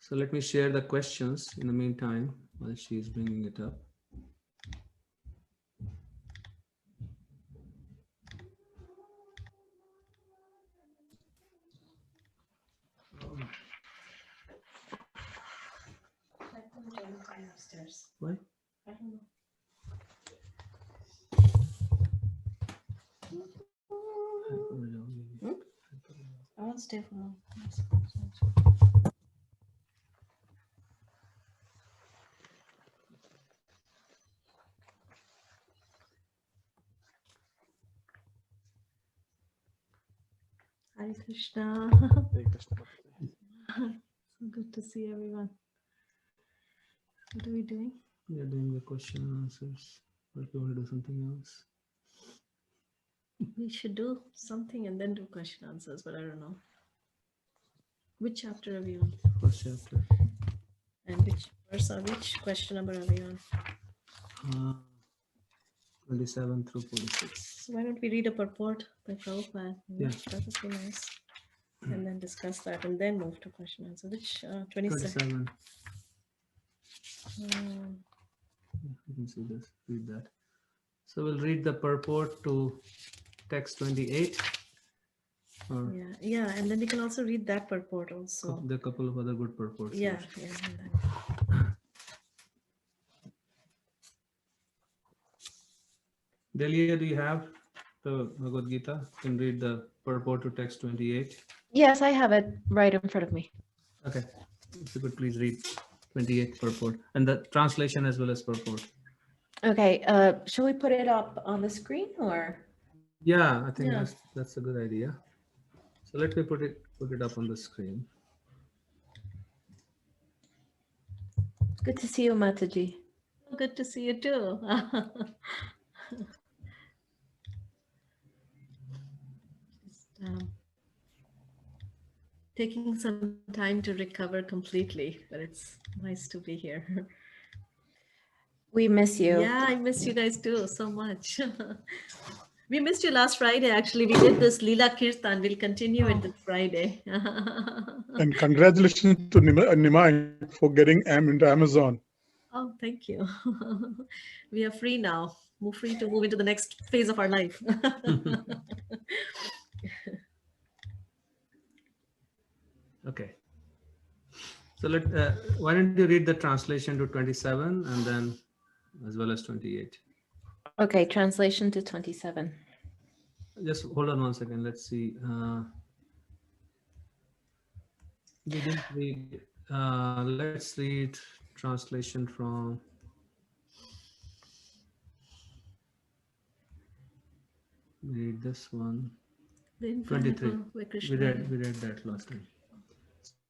So let me share the questions in the meantime while she is bringing it up. Why? I don't know. I won't stay for long. Hare Krishna. So good to see everyone. What are we doing? We are doing the question and answers. Or if you want to do something else. We should do something and then do question answers, but I don't know. Which chapter are we on? First chapter. And which verse or which question number are we on? 27 through 46. So why don't we read a purport by Prabhupada? Yeah. That would be nice. And then discuss that and then move to question answer. Which 27? 27. You can see this, read that. So we'll read the purport to text 28. Or yeah, and then we can also read that purport also. there are a couple of other good purports. Yeah. Delia, do you have the Bhagavad Gita? You can read the purport to text 28. Yes, I have it right in front of me. Okay. If you could please read 28 purport and the translation as well as purport. Okay, shall we put it up on the screen or? Yeah, I think that's a good idea. So let me put it up on the screen. Good to see you, Mataji. Good to see you too. Just, taking some time to recover completely, but it's nice to be here. We miss you. Yeah, I miss you guys too so much. We missed you last Friday. Actually, we did this Leela Kirtan. We'll continue it this Friday. And congratulations to Nimai for getting into Amazon. Oh, thank you. We are free now. We're free to move into the next phase of our life. Okay. So why don't you read the translation to 27 and then as well as 28. Okay, translation to 27. Just hold on one second. Let's see. We didn't read. Let's read translation from. Read this one. 23. We read that last time.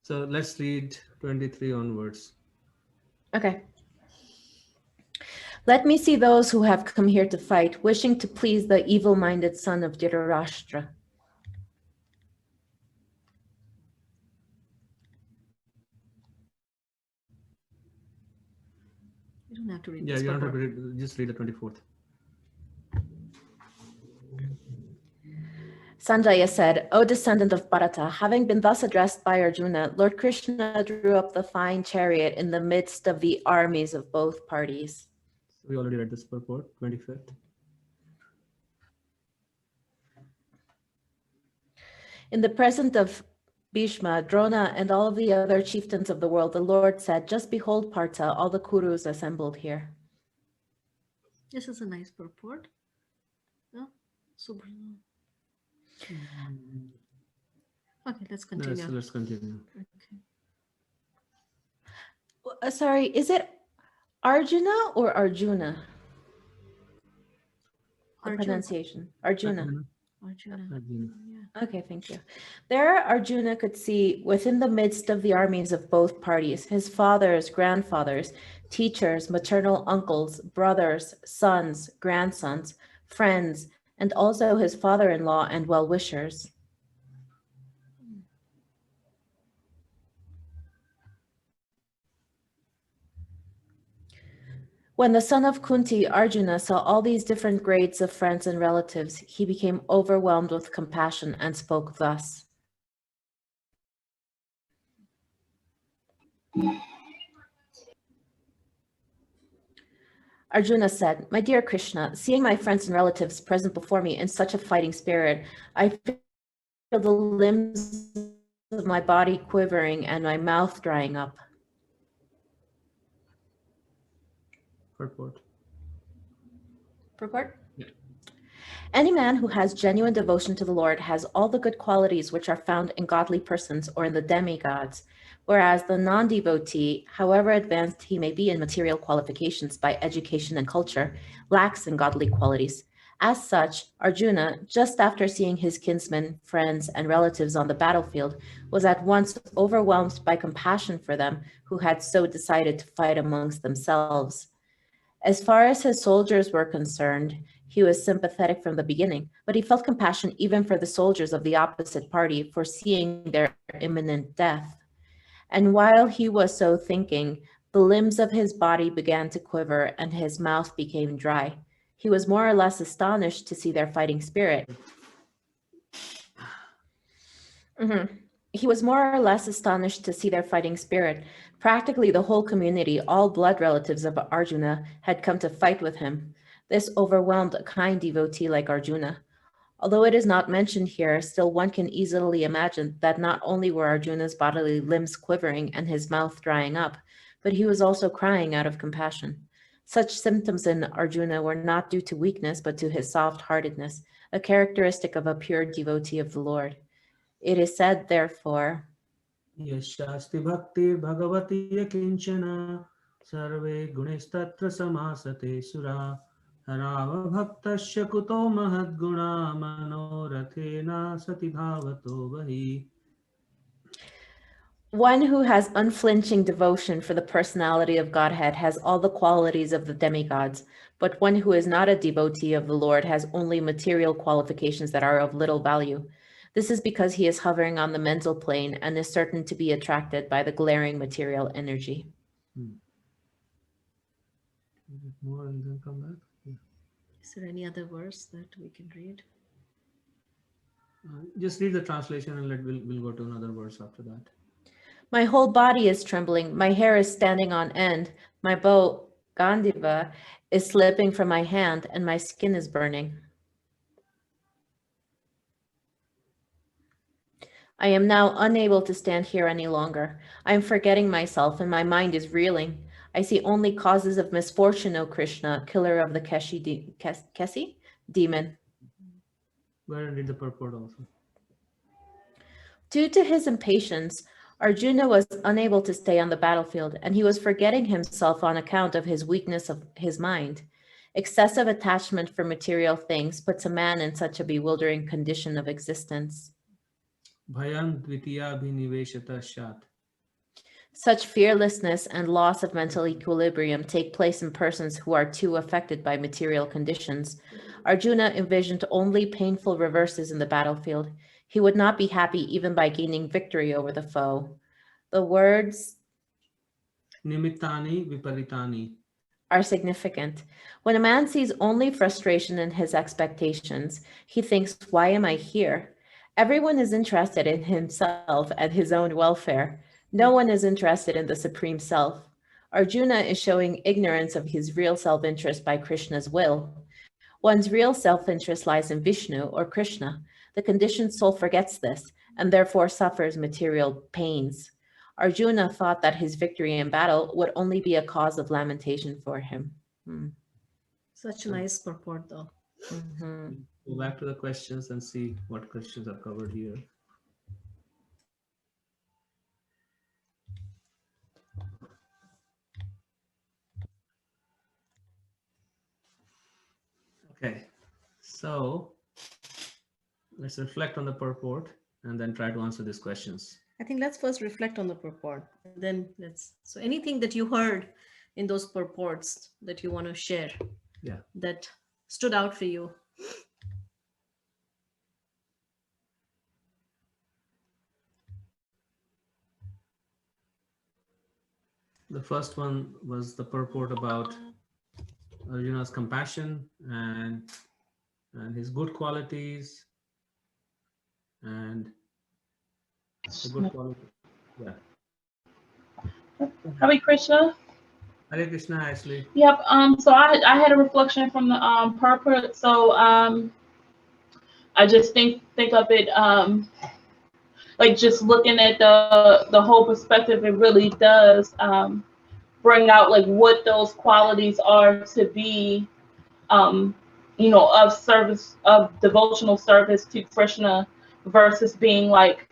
So let's read 23 onwards. Okay. Let me see those who have come here to fight, wishing to please the evil-minded son of Dhritarashtra. You don't have to read. Yeah, you don't have to read, just read the 24th. Sanjaya said, O descendant of Bharata, having been thus addressed by Arjuna, Lord Krishna drew up the fine chariot in the midst of the armies of both parties. We already read this purport, 25th. In the presence of Bhishma, Drona, and all of the other chieftains of the world, the Lord said, just behold, Partha, all the Kurus assembled here. This is a nice purport. No? Super. Okay, let's continue. So let's continue. Okay. Sorry, is it Arjuna or Arjuna? The pronunciation. Arjuna. Arjuna. Yeah. Okay, thank you. There Arjuna could see within the midst of the armies of both parties, his fathers, grandfathers, teachers, maternal uncles, brothers, sons, grandsons, friends, and also his father-in-law and well-wishers. When the son of Kunti, Arjuna, saw all these different grades of friends and relatives, he became overwhelmed with compassion and spoke thus. Arjuna said, "My dear Krishna, seeing my friends and relatives present before me in such a fighting spirit, I feel the limbs of my body quivering and my mouth drying up." Purport. Purport? Yeah. Any man who has genuine devotion to the Lord has all the good qualities which are found in godly persons or in the demigods, whereas the non-devotee, however advanced he may be in material qualifications by education and culture, lacks in godly qualities. As such, Arjuna, just after seeing his kinsmen, friends, and relatives on the battlefield, was at once overwhelmed by compassion for them who had so decided to fight amongst themselves. As far as his soldiers were concerned, he was sympathetic from the beginning, but he felt compassion even for the soldiers of the opposite party, foreseeing their imminent death. And while he was so thinking, the limbs of his body began to quiver and his mouth became dry. He was more or less astonished to see their fighting spirit. He was more or less astonished to see their fighting spirit. Practically the whole community, all blood relatives of Arjuna, had come to fight with him. This overwhelmed a kind devotee like Arjuna. Although it is not mentioned here, still one can easily imagine that not only were Arjuna's bodily limbs quivering and his mouth drying up, but he was also crying out of compassion. Such symptoms in Arjuna were not due to weakness, but to his soft-heartedness, a characteristic of a pure devotee of the Lord. It is said, therefore, Yashasti bhakti bhagavati yakinchana sarve gunestatra samasate sura harava bhaktasya kuto mahadguna manorathena sati bhavato vahi. one who has unflinching devotion for the personality of Godhead has all the qualities of the demigods, but one who is not a devotee of the Lord has only material qualifications that are of little value. This is because he is hovering on the mental plane and is certain to be attracted by the glaring material energy. More and then come back. Yeah. Is there any other verse that we can read? Just read the translation and we'll go to another verse after that. My whole body is trembling. My hair is standing on end. My bow, Gandiva, is slipping from my hand and my skin is burning. I am now unable to stand here any longer. I am forgetting myself and my mind is reeling. I see only causes of misfortune, O Krishna, killer of the Kesi demon. Go ahead and read the purport also. Due to his impatience, Arjuna was unable to stay on the battlefield, and he was forgetting himself on account of his weakness of his mind. Excessive attachment for material things puts a man in such a bewildering condition of existence. Bhayan dvitiya bhiniveshata shat. Such fearlessness and loss of mental equilibrium take place in persons who are too affected by material conditions. Arjuna envisioned only painful reverses in the battlefield. He would not be happy even by gaining victory over the foe. The words Nimittani viparitani are significant. When a man sees only frustration in his expectations, he thinks, why am I here? Everyone is interested in himself and his own welfare. No one is interested in the Supreme Self. Arjuna is showing ignorance of his real self-interest by Krishna's will. One's real self-interest lies in Vishnu or Krishna. The conditioned soul forgets this and therefore suffers material pains. Arjuna thought that his victory in battle would only be a cause of lamentation for him. Such a nice purport, though. Go back to the questions and see what questions are covered here. Okay, so let's reflect on the purport and then try to answer these questions. I think let's first reflect on the purport. Then so anything that you heard in those purports that you want to share, that stood out for you. The first one was the purport about Arjuna's compassion and his good qualities and the good quality. Yeah. Hare Krishna. Hare Krishna, Ashley. Yep. So I had a reflection from the purport. So I just think of it like just looking at the whole perspective. It really does bring out like what those qualities are to be, of service, of devotional service to Krishna, versus being like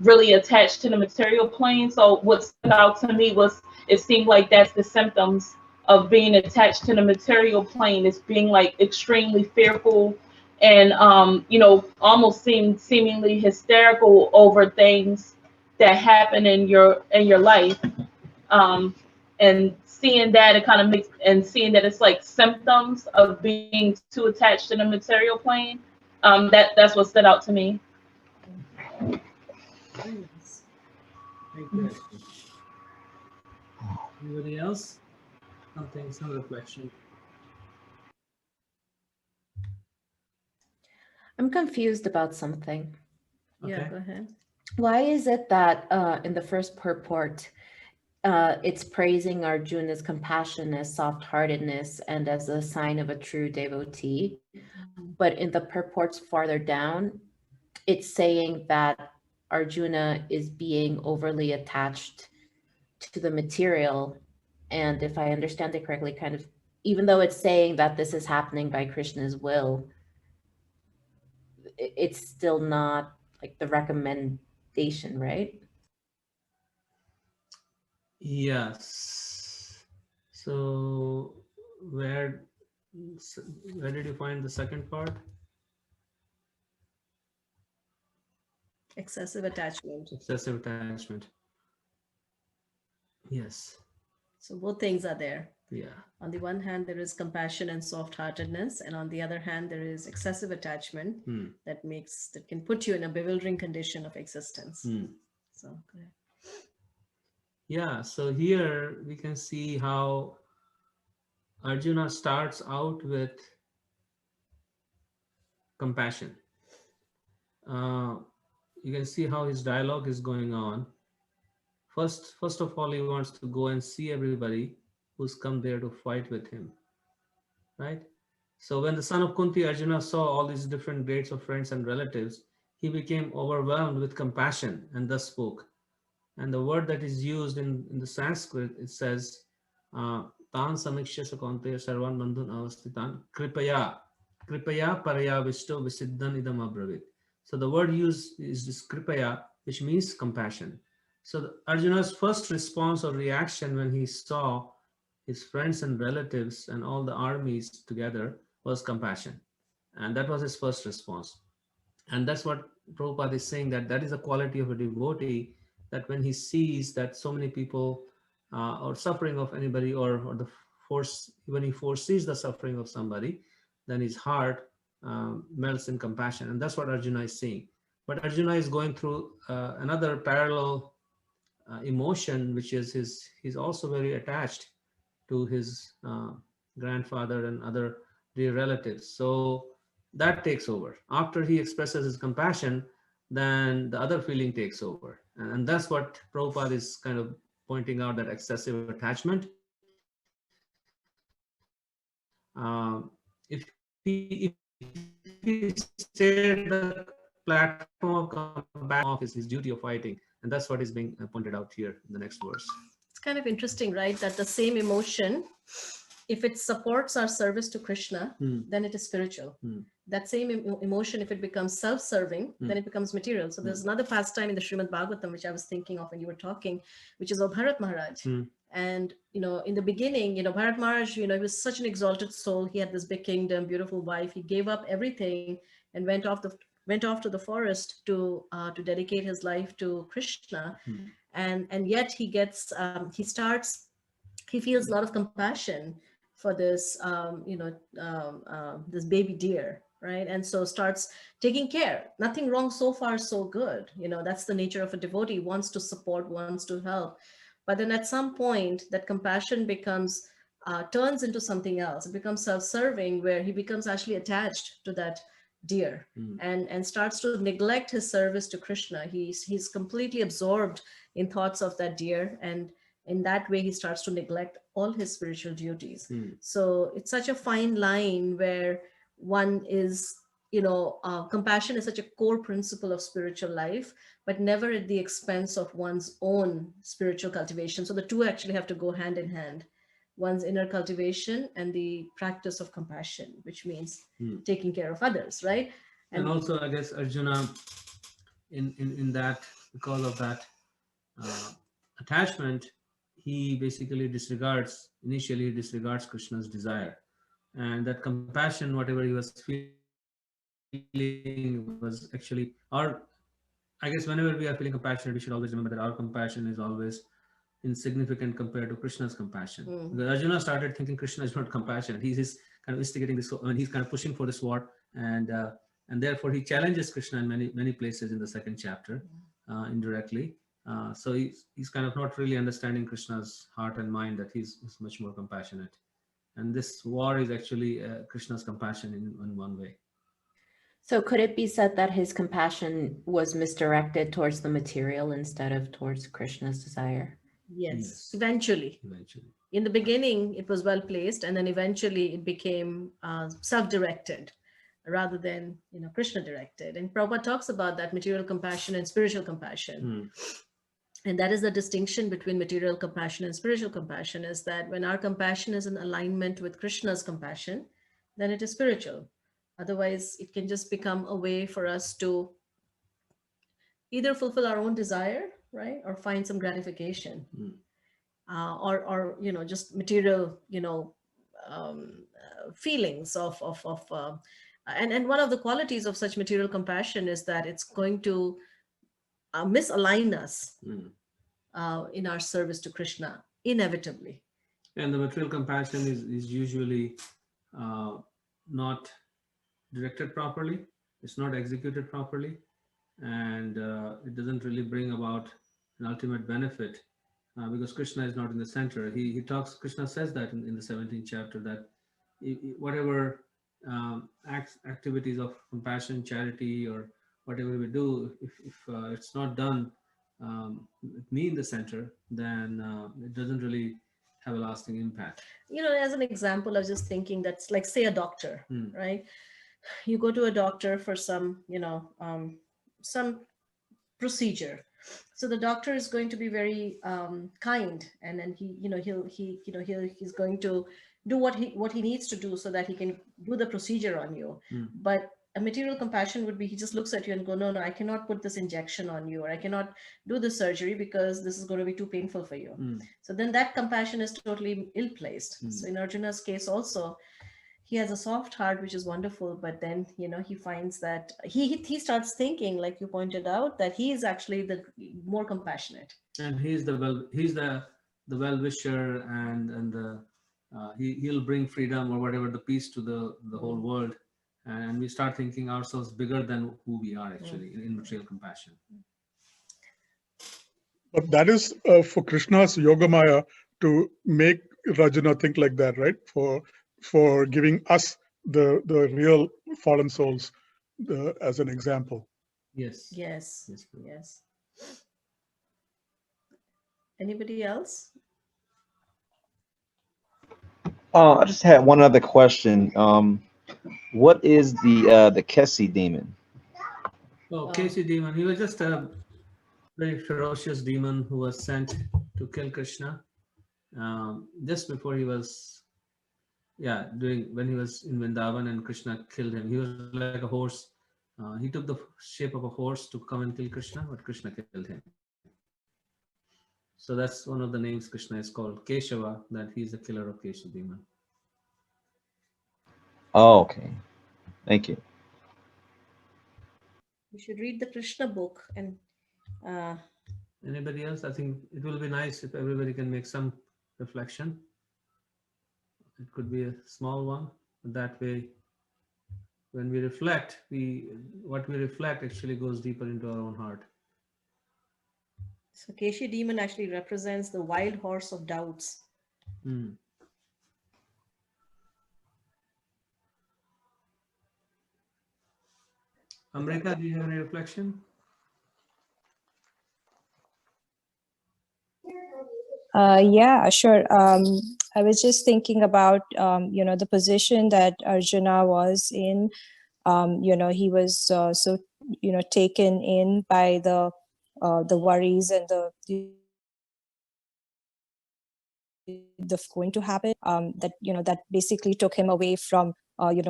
really attached to the material plane. So what stood out to me was it seemed like that's the symptoms of being attached to the material plane, is being like extremely fearful and almost seemingly hysterical over things that happen in your life. And seeing that, it kind of makes, and seeing that it's like symptoms of being too attached to the material plane. That's what stood out to me. Very nice. Thank you, Ashley. Anybody else? Some reflection. I'm confused about something. Okay. Yeah, go ahead. Why is it that in the first purport, it's praising Arjuna's compassion as soft-heartedness and as a sign of a true devotee, but in the purports farther down, it's saying that Arjuna is being overly attached to the material. And if I understand it correctly, kind of, even though it's saying that this is happening by Krishna's will, it's still not like the recommendation, right? Yes. So where did you find the second part? Excessive attachment. Excessive attachment. Yes. So both things are there. Yeah. On the one hand, there is compassion and soft-heartedness, and on the other hand, there is excessive attachment that can put you in a bewildering condition of existence. So, go ahead. Yeah. So here we can see how Arjuna starts out with compassion. You can see how his dialogue is going on. First of all, he wants to go and see everybody who's come there to fight with him, right? So when the son of Kunti, Arjuna, saw all these different grades of friends and relatives, he became overwhelmed with compassion and thus spoke. And the word that is used in the Sanskrit, it says, Tan samikshya sakonteya sarvan bandhun avastitan kripaya paraya vishto visiddan idam abravit. So the word used is this kripaya, which means compassion. So Arjuna's first response or reaction when he saw his friends and relatives and all the armies together was compassion. And that was his first response. And that's what Prabhupada is saying, that is a quality of a devotee, that when he sees that so many people are suffering of anybody, or when he foresees the suffering of somebody, then his heart melts in compassion. And that's what Arjuna is seeing. But Arjuna is going through another parallel emotion, which is he's also very attached to his grandfather and other dear relatives. So that takes over. After he expresses his compassion, then the other feeling takes over. And that's what Prabhupada is kind of pointing out, that excessive attachment. If he stayed the platform of compassion, his duty of fighting, and that's what is being pointed out here in the next verse. It's kind of interesting, right? That the same emotion, if it supports our service to Krishna, then it is spiritual. That same emotion, if it becomes self-serving, then it becomes material. So there's another pastime in the Srimad Bhagavatam, which I was thinking of when you were talking, which is of Bharat Maharaj. And, in the beginning, Bharat Maharaj, he was such an exalted soul. He had this big kingdom, beautiful wife. He gave up everything and went off to the forest to dedicate his life to Krishna. And yet he gets, he feels a lot of compassion for this, this baby deer, right? And so starts taking care. Nothing wrong so far, so good. That's the nature of a devotee, wants to support, wants to help. But then at some point, that compassion becomes, turns into something else. It becomes self-serving, where he becomes actually attached to that deer and starts to neglect his service to Krishna. He's completely absorbed in thoughts of that deer, and In that way, he starts to neglect all his spiritual duties. So it's such a fine line where one is, compassion is such a core principle of spiritual life, but never at the expense of one's own spiritual cultivation. So the two actually have to go hand in hand, one's inner cultivation and the practice of compassion, which means taking care of others, right? And also, I guess Arjuna, in that, because of that attachment, he basically initially disregards Krishna's desire, and that compassion, whatever he was feeling, was actually our. I guess whenever we are feeling compassionate, we should always remember that our compassion is always insignificant compared to Krishna's compassion. Because Arjuna started thinking Krishna is not compassionate. He's kind of instigating this. I mean, he's kind of pushing for the sword, and therefore he challenges Krishna in many places in the second chapter, indirectly. So he's kind of not really understanding Krishna's heart and mind, that he's much more compassionate. And this war is actually Krishna's compassion in one way. So could it be said that his compassion was misdirected towards the material instead of towards Krishna's desire? Yes. Eventually. In the beginning, it was well placed, and then eventually it became self-directed rather than, Krishna directed. And Prabhupada talks about that material compassion and spiritual compassion. And that is the distinction between material compassion and spiritual compassion, is that when our compassion is in alignment with Krishna's compassion, then it is spiritual. Otherwise, it can just become a way for us to either fulfill our own desire, right, or find some gratification, or just material, feelings of and one of the qualities of such material compassion is that it's going to misalign us in our service to Krishna inevitably. And the material compassion is usually not directed properly. It's not executed properly, and it doesn't really bring about an ultimate benefit, because Krishna is not in the center. Krishna says that in the 17th chapter, that whatever activities of compassion, charity, or whatever we do, if it's not done with me in the center, then it doesn't really have a lasting impact. As an example, I was just thinking that's like, say, a doctor, right? You go to a doctor for some, some procedure. So the doctor is going to be very kind, and then he's going to do what he needs to do so that he can do the procedure on you. But a material compassion would be, he just looks at you and go, no, I cannot put this injection on you, or I cannot do the surgery because this is going to be too painful for you. So then that compassion is totally ill-placed. So in Arjuna's case also, he has a soft heart, which is wonderful, but then he finds that he starts thinking, like you pointed out, that he is actually the more compassionate, and he's the well-wisher, and the he'll bring freedom or whatever, the peace to the whole world, and we start thinking ourselves bigger than who we are actually in material compassion. But that is for Krishna's Yogamaya to make Rajana think like that, right? For giving us the real fallen souls as an example. Yes. Anybody else? I just had one other question. What is the Kesi demon? Kesi demon. He was just a very ferocious demon who was sent to kill Krishna just before he was, when he was in Vrindavan and Krishna killed him. He was like a horse. He took the shape of a horse to come and kill Krishna, but Krishna killed him. So that's one of the names Krishna is called, Keshava, that he's the killer of Kesha demon. Oh, okay. Thank you. You should read the Krishna book. And anybody else? I think it will be nice if everybody can make some reflection. It could be a small one, but that way, when we reflect, what we reflect actually goes deeper into our own heart. So Keshi demon actually represents the wild horse of doubts. Amrita, do you have any reflection? Yeah, sure. I was just thinking about, the position that Arjuna was in. He was so, taken in by the worries and the going to happen, that basically took him away from,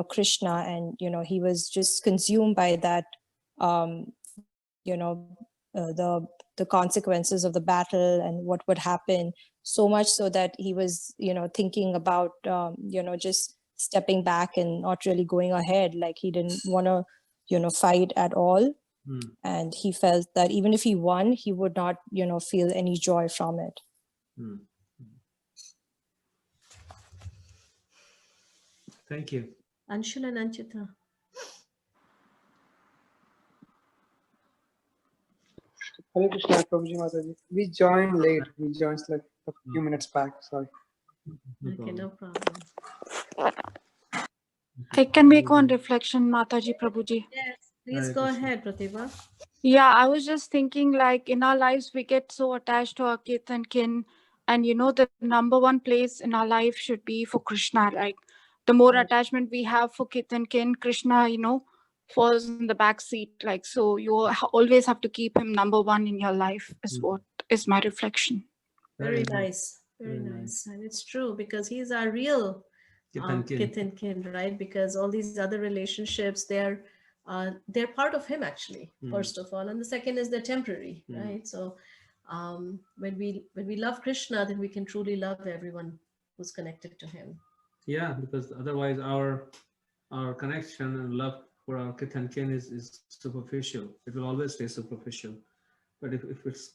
Krishna, and, he was just consumed by that, the consequences of the battle and what would happen, so much so that he was, thinking about, just stepping back and not really going ahead. Like he didn't want to, fight at all. And he felt that even if he won, he would not, feel any joy from it. Thank you. Anshul and Anchita. Hare Krishna, Prabhuji Mataji. We joined late. We joined like a few minutes back. Sorry. Okay, no problem. I can make one reflection, Mataji, Prabhuji. Yes, please go ahead, Pratibha. Yeah, I was just thinking, like, in our lives, we get so attached to our kith and kin. And, the number one place in our life should be for Krishna. Like, the more attachment we have for kith and kin, Krishna, falls in the back seat. Like, so you always have to keep him number one in your life, is what is my reflection. Very nice. Very nice. And it's true, because he's our real kith and kin, right? Because all these other relationships, they're part of him, actually, first of all, and the second is they're temporary, right? So when we love Krishna, then we can truly love everyone who's connected to him. Yeah, because otherwise our connection and love for our kith and kin is superficial. It will always stay superficial. But if it's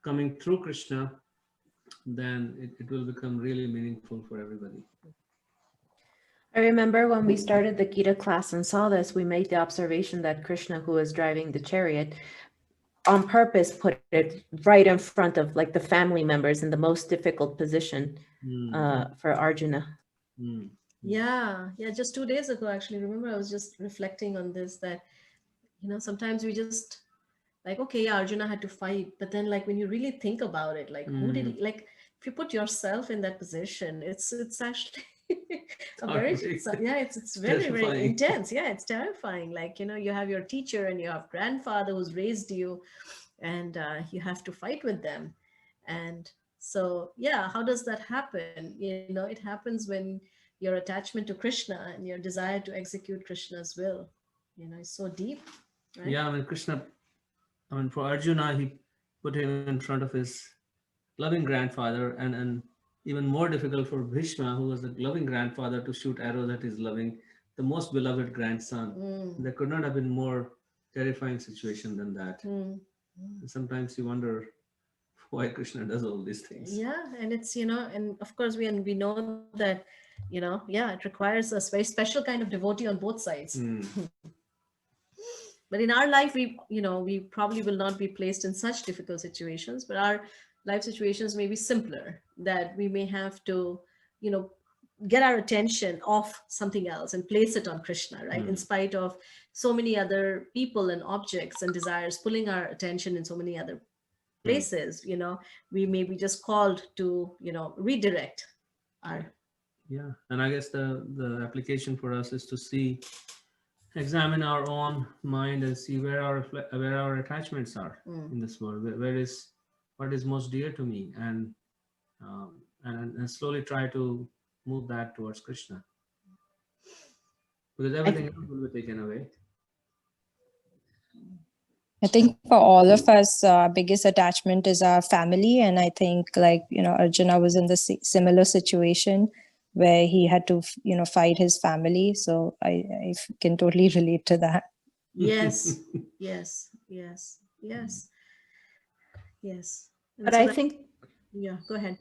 coming through Krishna, then it will become really meaningful for everybody. I remember when we started the Gita class and saw this, we made the observation that Krishna, who was driving the chariot, on purpose put it right in front of like the family members in the most difficult position for Arjuna. Yeah, just 2 days ago, actually, remember, I was just reflecting on this, that, sometimes we just like, okay, yeah, Arjuna had to fight, but then like when you really think about it, like who did he, like if you put yourself in that position, it's actually it's very, very intense. Yeah, it's terrifying. Like, you have your teacher and you have grandfather who's raised you, and you have to fight with them. And so, yeah, how does that happen? It happens when your attachment to Krishna and your desire to execute Krishna's will, is so deep, right? Yeah, for Arjuna, he put him in front of his loving grandfather, and even more difficult for Bhishma, who was the loving grandfather, to shoot arrows at his the most beloved grandson. There could not have been more terrifying situation than that. And sometimes you wonder why Krishna does all these things. Yeah, and it's, and of course we know that, it requires a very special kind of devotee on both sides. But in our life, we probably will not be placed in such difficult situations, but our life situations may be simpler, that we may have to, get our attention off something else and place it on Krishna, right? In spite of so many other people and objects and desires pulling our attention in so many other places, we may be just called to, redirect our. Yeah, and I guess the application for us is to examine our own mind and see where our attachments are in this world. What is most dear to me, and slowly try to move that towards Krishna, because everything else will be taken away. I think for all of us, our biggest attachment is our family. And I think Arjuna was in the similar situation where he had to, fight his family. So I can totally relate to that. Yes. But I think, yeah, go ahead.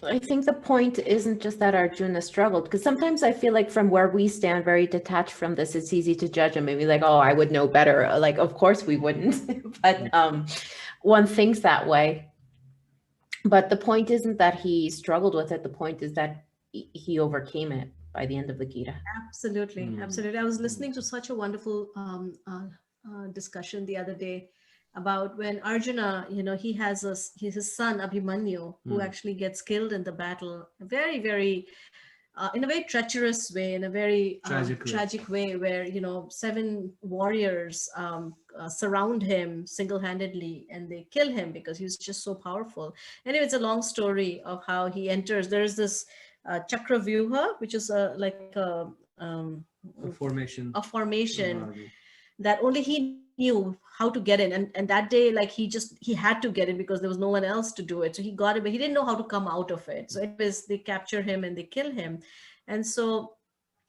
I think the point isn't just that Arjuna struggled, because sometimes I feel like from where we stand very detached from this, it's easy to judge him, maybe like, oh, I would know better. Like, of course we wouldn't, but one thinks that way. But the point isn't that he struggled with it. The point is that he overcame it by the end of the Gita. Absolutely. I was listening to such a wonderful discussion the other day, about when Arjuna, he has his son Abhimanyu, who actually gets killed in the battle. Very, very, in a very treacherous way, in a very tragic way, where 7 warriors surround him single-handedly and they kill him because he was just so powerful. Anyway, it's a long story of how he enters. There is this chakra vyuha, which is like a formation that only he knew how to get in, and that day, like, he had to get in because there was no one else to do it. So he got it, but he didn't know how to come out of it. So anyways, they capture him and they kill him. And so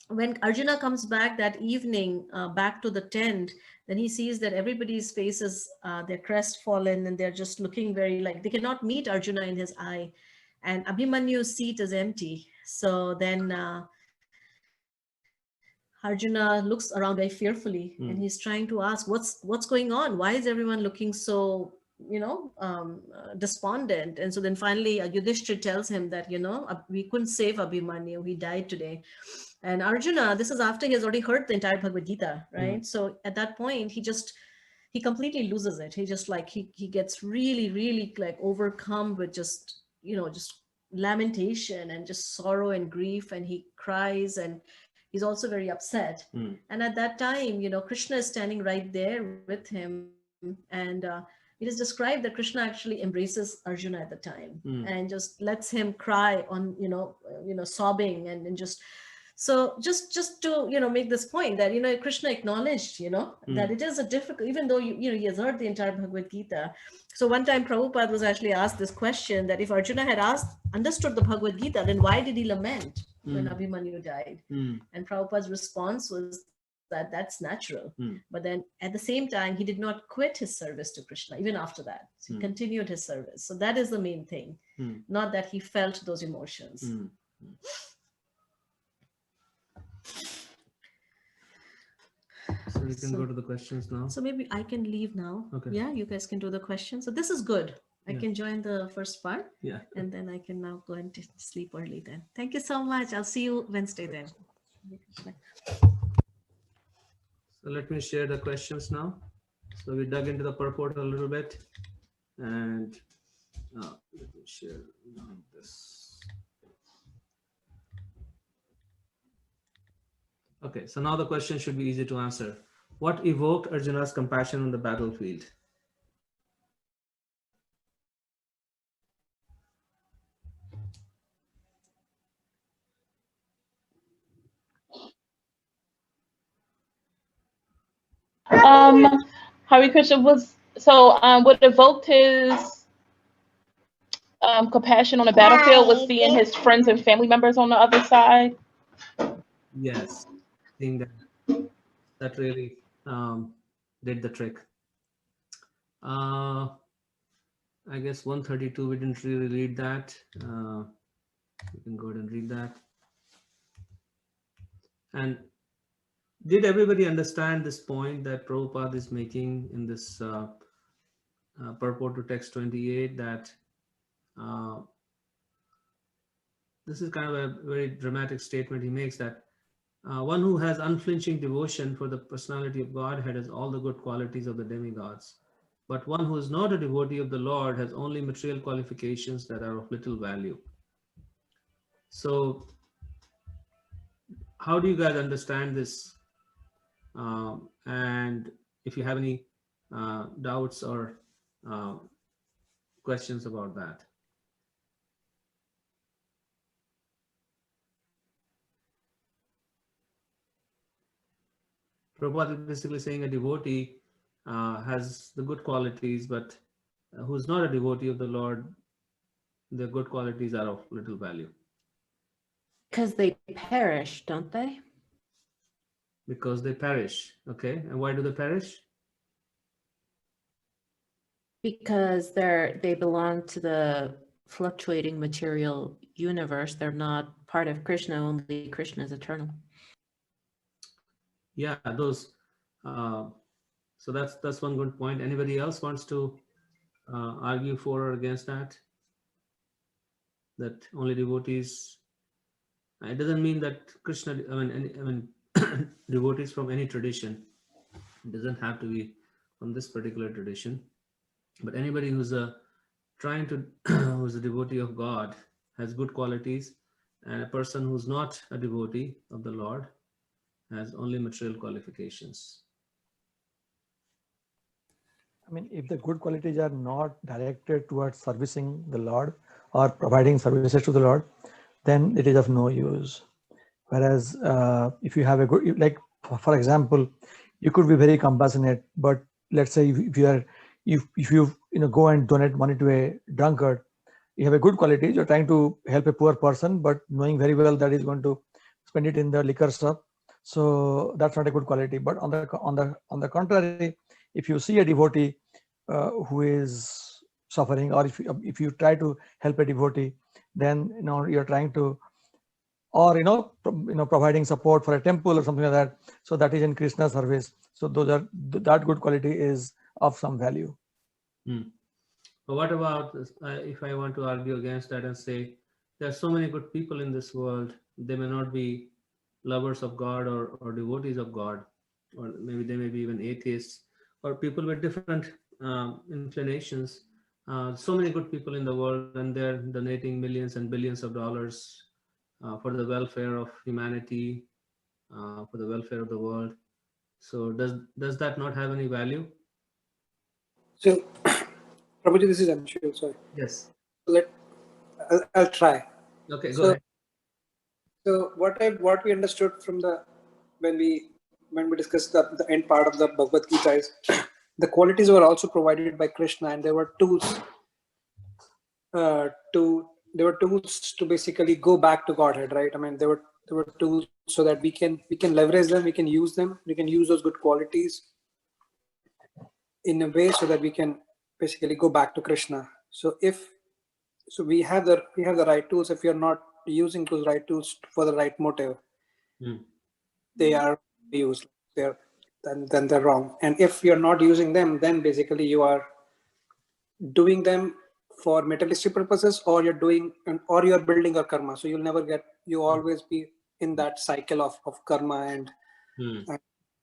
when Arjuna comes back that evening, back to the tent, then he sees that everybody's faces, they're crestfallen, and they're just looking very, like, they cannot meet Arjuna in his eye, and Abhimanyu's seat is empty. So then Arjuna looks around very fearfully, and he's trying to ask, what's going on? Why is everyone looking so, despondent? And so then finally Yudhishthira tells him that, we couldn't save Abhimanyu, he died today. And Arjuna, this is after he has already heard the entire Bhagavad Gita, right? So at that point, he completely loses it. He just, like, he gets really, really, like, overcome with just lamentation and just sorrow and grief, and he cries, and he's also very upset. And at that time, Krishna is standing right there with him. And it is described that Krishna actually embraces Arjuna at the time and just lets him cry on, sobbing and just. So just to, make this point that, Krishna acknowledged, that it is a difficult, even though, he has heard the entire Bhagavad Gita. So one time Prabhupada was actually asked this question, that if Arjuna had understood the Bhagavad Gita, then why did he lament when Abhimanyu died? And Prabhupada's response was that that's natural. But then at the same time, he did not quit his service to Krishna, even after that. So he continued his service. So that is the main thing, not that he felt those emotions. So we can go to the questions now. So maybe I can leave now. Okay. Yeah, you guys can do the questions. So this is good. I can join the first part. Yeah. And then I can now go and sleep early then. Thank you so much. I'll see you Wednesday then. So let me share the questions now. So we dug into the purport a little bit, and let me share this. Okay, so now the question should be easy to answer. What evoked Arjuna's compassion on the battlefield? Hare Krishna was what evoked his compassion on the battlefield was seeing his friends and family members on the other side. Yes, I think that really did the trick. I guess 132, we didn't really read that. You can go ahead and read that. And did everybody understand this point that Prabhupada is making in this purport to text 28, that this is kind of a very dramatic statement he makes, that one who has unflinching devotion for the personality of Godhead has all the good qualities of the demigods. But one who is not a devotee of the Lord has only material qualifications that are of little value. So how do you guys understand this? And if you have any doubts or questions about that. Prabhupada is basically saying a devotee has the good qualities, but who's not a devotee of the Lord, the good qualities are of little value. Because they perish, don't they? Because they perish. Okay, and why do they perish? Because they belong to the fluctuating material universe. They're not part of Krishna. Only Krishna is eternal. Yeah, those. So that's one good point. Anybody else wants to argue for or against that? That only devotees. It doesn't mean that Krishna. I mean, devotees from any tradition. It doesn't have to be from this particular tradition. But anybody who's trying to who's a devotee of God has good qualities, and a person who's not a devotee of the Lord has only material qualifications. I mean, if the good qualities are not directed towards servicing the Lord or providing services to the Lord, then it is of no use. Whereas if you have a good, like for example, you could be very compassionate, but let's say if you go and donate money to a drunkard, you have a good quality, you're trying to help a poor person, but knowing very well that he's going to spend it in the liquor shop, so that's not a good quality. But on the contrary, if you see a devotee who is suffering, or if you try to help a devotee, then you're trying to, or providing support for a temple or something like that, so that is in Krishna service. So that good quality is of some value. But what about if I want to argue against that and say there are so many good people in this world, they may not be lovers of God or devotees of God, or maybe they may be even atheists or people with different inclinations. So many good people in the world, and they're donating millions and billions of dollars for the welfare of humanity, for the welfare of the world. So does that not have any value? So, Prabhuji, this is Anshu. Sorry. Yes. I'll try. Okay, go ahead. So what we understood from when we discussed the end part of the Bhagavad Gita is the qualities were also provided by Krishna, and there were tools to basically go back to Godhead, right? I mean, there were tools so that we can leverage them, we can use those good qualities in a way so that we can basically go back to Krishna. So we have the right tools. If you're not using those right tools for the right motive, they are used. Then they're wrong. And if you're not using them, then basically you are doing them for materialistic purposes, or you're building your karma. So you always be in that cycle of karma and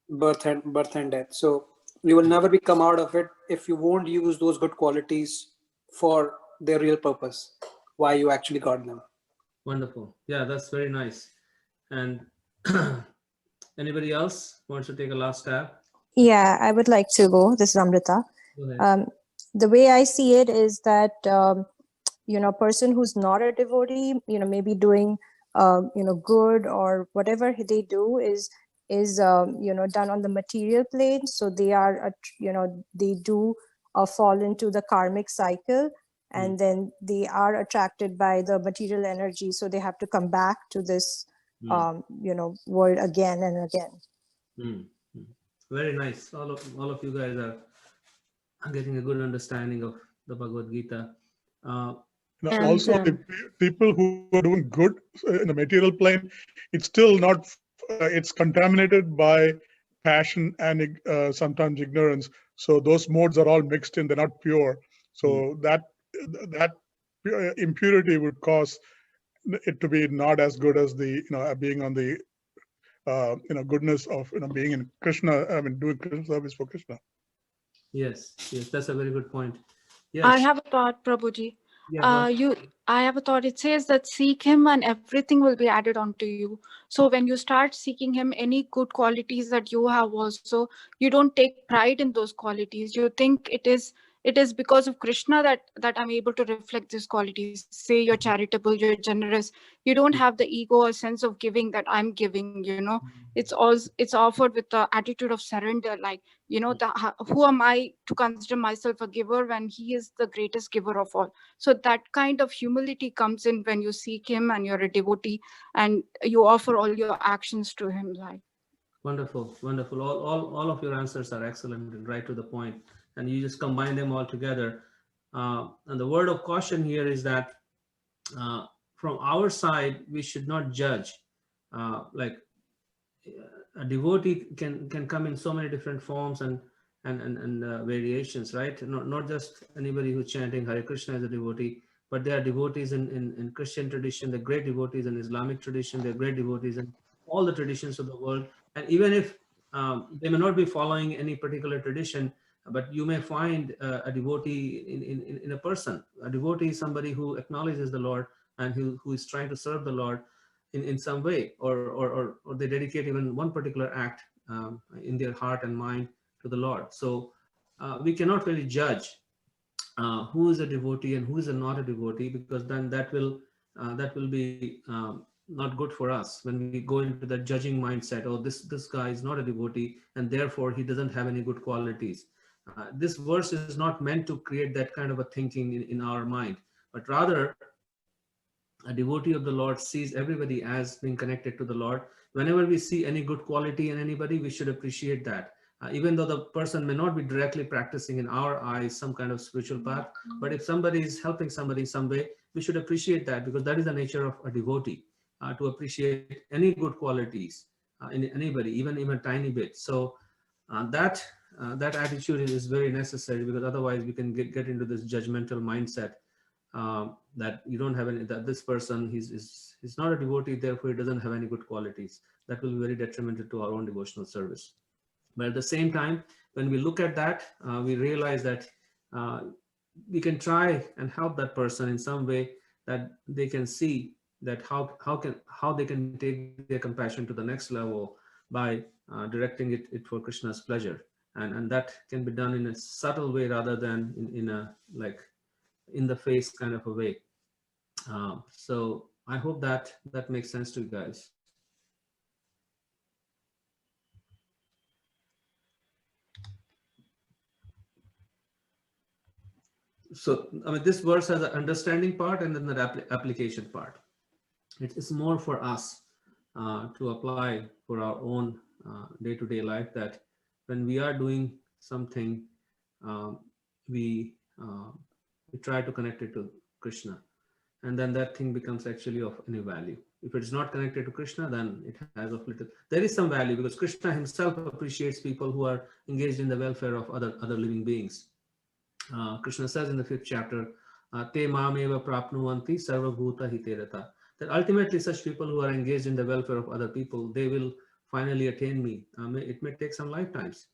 birth and death. So you will never come out of it if you won't use those good qualities for their real purpose, why you actually got them. Wonderful. Yeah, that's very nice. And anybody else wants to take a last stab? Yeah, I would like to go. This is Amrita. Go ahead. The way I see it is that, a person who's not a devotee, maybe doing, good or whatever they do is done on the material plane. So they are, they do fall into the karmic cycle, and then they are attracted by the material energy. So they have to come back to this, world again and again. Very nice. All of you guys are getting a good understanding of the Bhagavad Gita. Also, the people who are doing good in the material plane, it's still not, it's contaminated by passion and sometimes ignorance. So those modes are all mixed in, they're not pure. So that impurity would cause it to be not as good as the, being on the, goodness of, being in Krishna, doing Krishna service for Krishna. Yes, that's a very good point. Yes. I have a thought, Prabhuji. I have a thought. It says that seek him and everything will be added onto you. So when you start seeking him, any good qualities that you have also, you don't take pride in those qualities. You think it is because of Krishna that I'm able to reflect these qualities. Say you're charitable, you're generous. You don't have the ego or sense of giving that I'm giving, it's offered with the attitude of surrender, like, who am I to consider myself a giver when he is the greatest giver of all? So that kind of humility comes in when you seek him and you're a devotee and you offer all your actions to him. Like, wonderful. All of your answers are excellent and right to the point, and you just combine them all together. And the word of caution here is that from our side, we should not judge. Like a devotee can come in so many different forms and variations, right? Not just anybody who's chanting Hare Krishna as a devotee, but there are devotees in Christian tradition, the great devotees in Islamic tradition, they're great devotees in all the traditions of the world. And even if they may not be following any particular tradition, But you may find a devotee in a person. A devotee is somebody who acknowledges the Lord and who is trying to serve the Lord in some way, or they dedicate even one particular act in their heart and mind to the Lord. So we cannot really judge who is a devotee and who is not a devotee, because then that will be not good for us when we go into that judging mindset. Oh, this guy is not a devotee and therefore he doesn't have any good qualities. This verse is not meant to create that kind of a thinking in our mind, but rather a devotee of the Lord sees everybody as being connected to the Lord. Whenever we see any good quality in anybody, we should appreciate that. Even though the person may not be directly practicing in our eyes some kind of spiritual path, but if somebody is helping somebody in some way, we should appreciate that, because that is the nature of a devotee, to appreciate any good qualities in anybody, even a tiny bit. So that attitude is very necessary, because otherwise we can get into this judgmental mindset, that you don't have any, that this person he's not a devotee, therefore he doesn't have any good qualities. That will be very detrimental to our own devotional service. But at the same time, when we look at that, we realize that we can try and help that person in some way, that they can see that how they can take their compassion to the next level by directing it for Krishna's pleasure, and that can be done in a subtle way rather than in a like in the face kind of a way. So I hope that makes sense to you guys. So I mean, this verse has an understanding part and then the application part. It's more for us to apply for our own day-to-day life, that when we are doing something, we try to connect it to Krishna, and then that thing becomes actually of any value. If it's not connected to Krishna, then it has of little. There is some value, because Krishna himself appreciates people who are engaged in the welfare of other living beings. Krishna says in the 5th chapter, Te mameva prapnuvanti sarvabhuta hiterata, that ultimately such people who are engaged in the welfare of other people, they will finally attain me. It may take some lifetimes.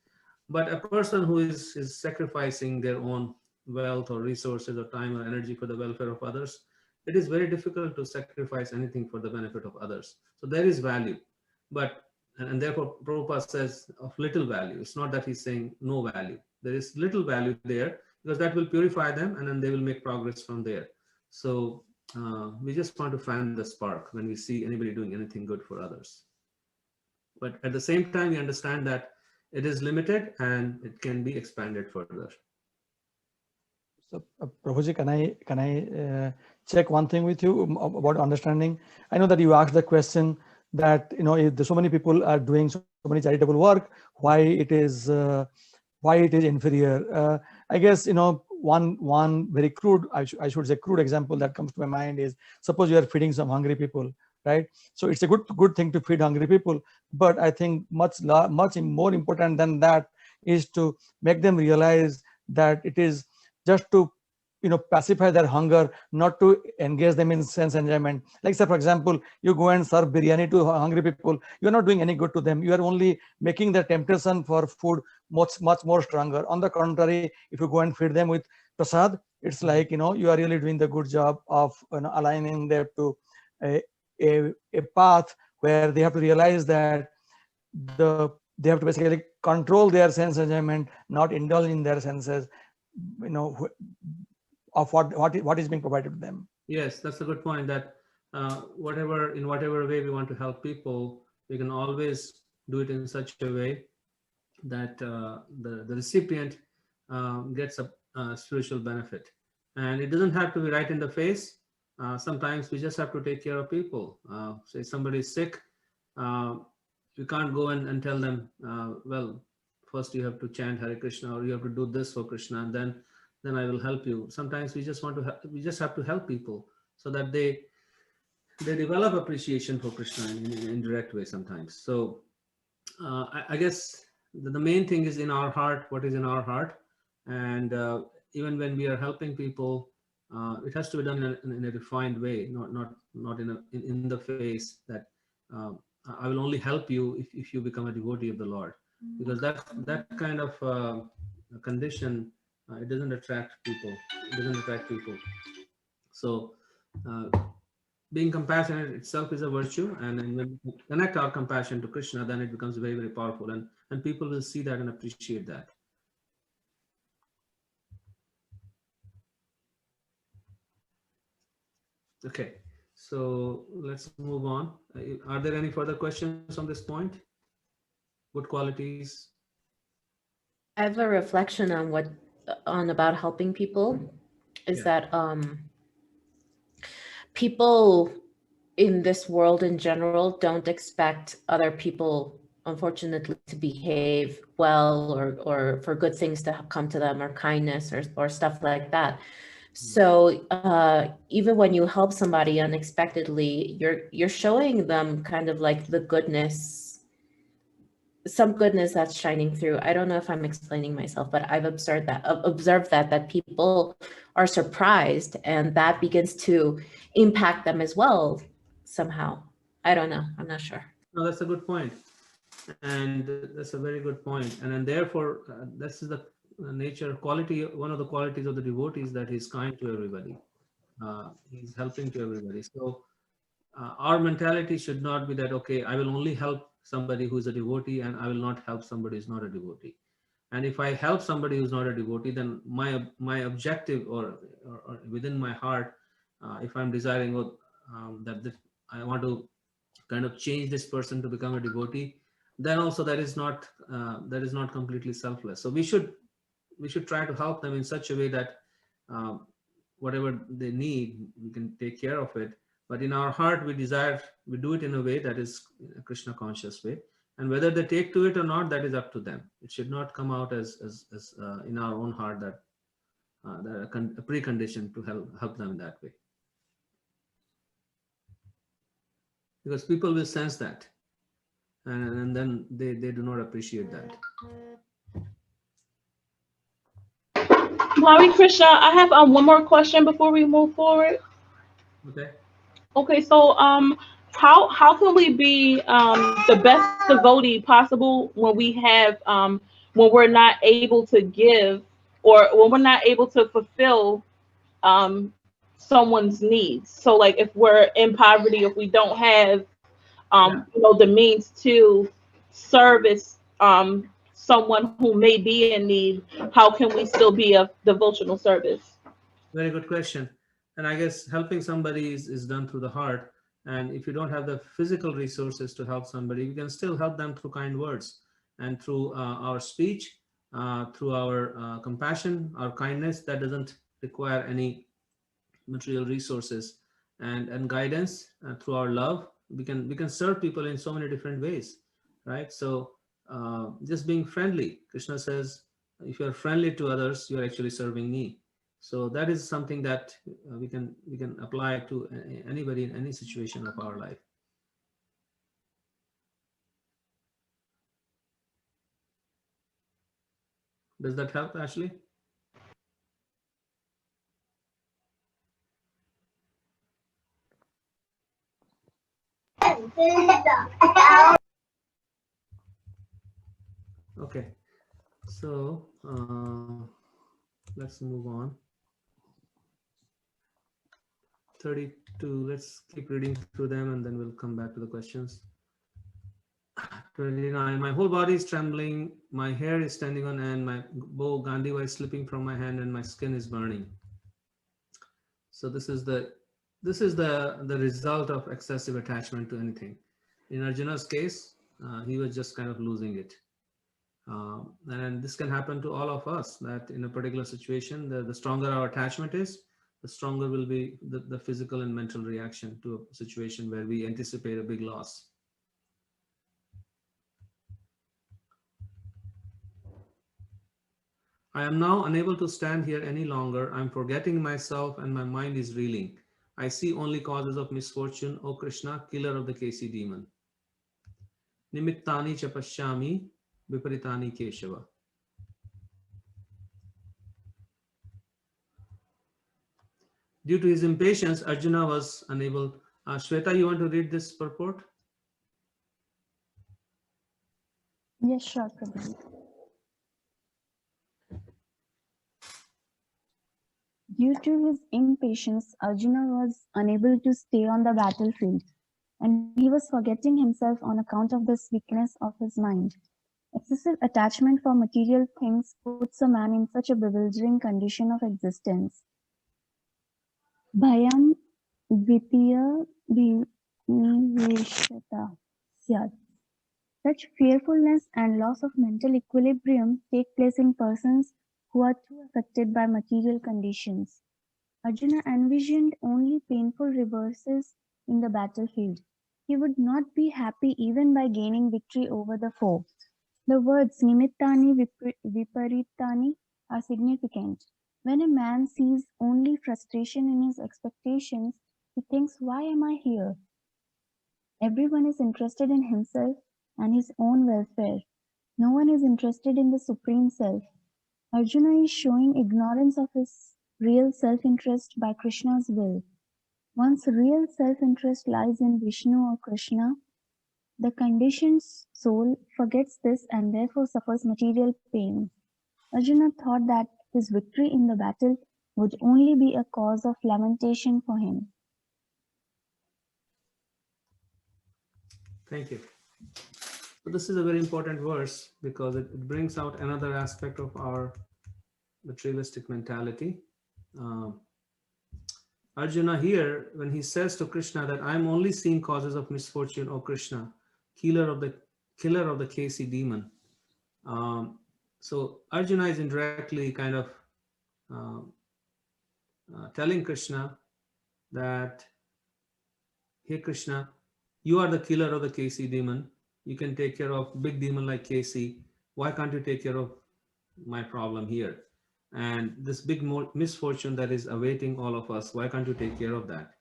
But a person who is sacrificing their own wealth or resources or time or energy for the welfare of others, it is very difficult to sacrifice anything for the benefit of others. So there is value, and therefore Prabhupada says of little value. It's not that he's saying no value. There is little value there, because that will purify them and then they will make progress from there. So we just want to fan the spark when we see anybody doing anything good for others. But at the same time, we understand that it is limited and it can be expanded further. So, Prabhuji, can I check one thing with you about understanding? I know that you asked the question that, you know, if so many people are doing so many charitable work, why it is inferior. I guess, you know, one very crude, I should say crude example that comes to my mind is, suppose you are feeding some hungry people, right? So it's a good thing to feed hungry people, but I think much more important than that is to make them realize that it is just to, you know, pacify their hunger, not to engage them in sense enjoyment. Like, say, for example, you go and serve biryani to hungry people, you're not doing any good to them. You are only making the temptation for food much more stronger. On the contrary, if you go and feed them with prasad, it's like, you know, you are really doing the good job of, you know, aligning them to a path where they have to realize that they have to basically control their sense enjoyment, not indulge in their senses, you know, of what is being provided to them. Yes, that's a good point, that in whatever way we want to help people, we can always do it in such a way that the recipient gets a spiritual benefit. And it doesn't have to be right in the face. Sometimes we just have to take care of people. Say somebody is sick, you can't go and tell them, well, first you have to chant Hare Krishna, or you have to do this for Krishna, and then I will help you. Sometimes we just have to help people so that they develop appreciation for Krishna in an indirect way sometimes. So I guess the main thing is in our heart, what is in our heart. And even when we are helping people, it has to be done in a refined way, not in the face that I will only help you if you become a devotee of the Lord, because that kind of condition, it doesn't attract people. It doesn't attract people. So being compassionate itself is a virtue, and then when we connect our compassion to Krishna, then it becomes very, very powerful, and people will see that and appreciate that. Okay, so let's move on. Are there any further questions on this point? Good qualities? I have a reflection on about helping people, is that people in this world in general don't expect other people, unfortunately, to behave well or for good things to come to them, or kindness or stuff like that. So even when you help somebody unexpectedly, you're showing them kind of like the goodness, some goodness that's shining through. I don't know if I'm explaining myself, but I've observed that people are surprised, and that begins to impact them as well somehow. I don't know. I'm not sure. No, that's a good point. And that's a very good point. And then therefore, this is the nature quality, one of the qualities of the devotee is that he's kind to everybody. He's helping to everybody. So our mentality should not be that, okay, I will only help somebody who's a devotee and I will not help somebody who's not a devotee. And if I help somebody who's not a devotee, then my objective or within my heart, if I'm desiring that I want to kind of change this person to become a devotee, then also that is not completely selfless. So we should try to help them in such a way that whatever they need, we can take care of it. But in our heart, we do it in a way that is a Krishna conscious way. And whether they take to it or not, that is up to them. It should not come out as in our own heart that a precondition to help them in that way. Because people will sense that, and then they do not appreciate that. Hare Krishna, I have one more question before we move forward. Okay. Okay, so how can we be the best devotee possible when we have when we're not able to give, or when we're not able to fulfill someone's needs? So like if we're in poverty, if we don't have the means to service someone who may be in need, how can we still be of devotional service? Very good question. And I guess helping somebody is done through the heart. And if you don't have the physical resources to help somebody, you can still help them through kind words and through our speech, through our compassion, our kindness. That doesn't require any material resources, and guidance through our love. We can serve people in so many different ways, right? So just being friendly. Krishna says, if you are friendly to others, you are actually serving me. So that is something that we can apply to anybody in any situation of our life. Does that help, Ashley? Okay, so let's move on. 32, let's keep reading through them and then we'll come back to the questions. 29, my whole body is trembling, my hair is standing on end, my bow Gandiva is slipping from my hand, and my skin is burning. So this is the result of excessive attachment to anything. In Arjuna's case, he was just kind of losing it. And this can happen to all of us, that in a particular situation, the stronger our attachment is, the stronger will be the physical and mental reaction to a situation where we anticipate a big loss. I am now unable to stand here any longer. I'm forgetting myself and my mind is reeling. I see only causes of misfortune, O Krishna, killer of the Kesi demon. Nimittani cha pashyami viparitani Keshava. Due to his impatience, Arjuna was unable. Shweta, you want to read this purport? Yes, sure, Prabhu. Due to his impatience, Arjuna was unable to stay on the battlefield, and he was forgetting himself on account of this weakness of his mind. Excessive attachment for material things puts a man in such a bewildering condition of existence. Bhayam Vitiya Niveshata Syat. Such fearfulness and loss of mental equilibrium take place in persons who are too affected by material conditions. Arjuna envisioned only painful reverses in the battlefield. He would not be happy even by gaining victory over the foe. The words nimittani viparitani are significant. When a man sees only frustration in his expectations, he thinks, why am I here? Everyone is interested in himself and his own welfare. No one is interested in the Supreme Self. Arjuna is showing ignorance of his real self-interest by Krishna's will. One's real self-interest lies in Vishnu or Krishna. The conditioned soul forgets this and therefore suffers material pain. Arjuna thought that his victory in the battle would only be a cause of lamentation for him. Thank you. So this is a very important verse because it brings out another aspect of our materialistic mentality. Arjuna here, when he says to Krishna that I'm only seeing causes of misfortune, O Krishna, killer of the Kesi demon. So Arjuna is indirectly kind of telling Krishna that, hey Krishna, you are the killer of the Kesi demon. You can take care of big demon like Kesi. Why can't you take care of my problem here? And this big misfortune that is awaiting all of us, why can't you take care of that?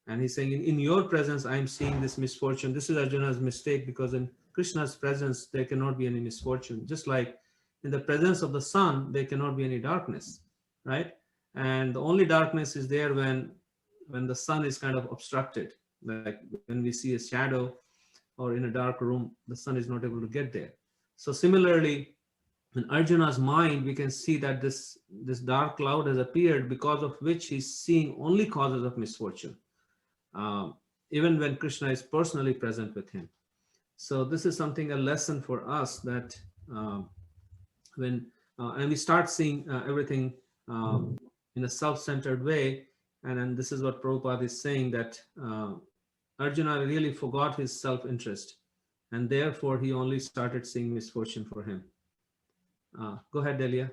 And he's saying, in your presence, I'm seeing this misfortune. This is Arjuna's mistake, because in Krishna's presence, there cannot be any misfortune. Just like in the presence of the sun, there cannot be any darkness, right? And the only darkness is there when the sun is kind of obstructed. Like when we see a shadow or in a dark room, the sun is not able to get there. So similarly, in Arjuna's mind, we can see that this dark cloud has appeared, because of which he's seeing only causes of misfortune, even when Krishna is personally present with him. So this is something, a lesson for us, that and we start seeing everything in a self-centered way, and then this is what Prabhupada is saying, that Arjuna really forgot his self-interest, and therefore he only started seeing misfortune for him. Go ahead, Delia.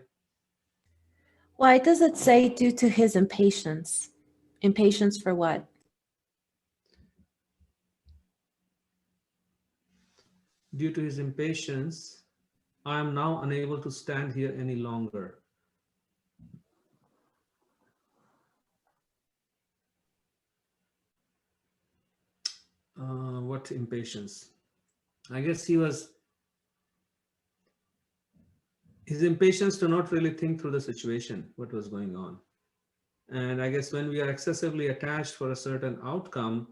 Why does it say due to his impatience? Impatience for what? Due to his impatience, I am now unable to stand here any longer. What impatience? I guess his impatience to not really think through the situation, what was going on. And I guess when we are excessively attached for a certain outcome,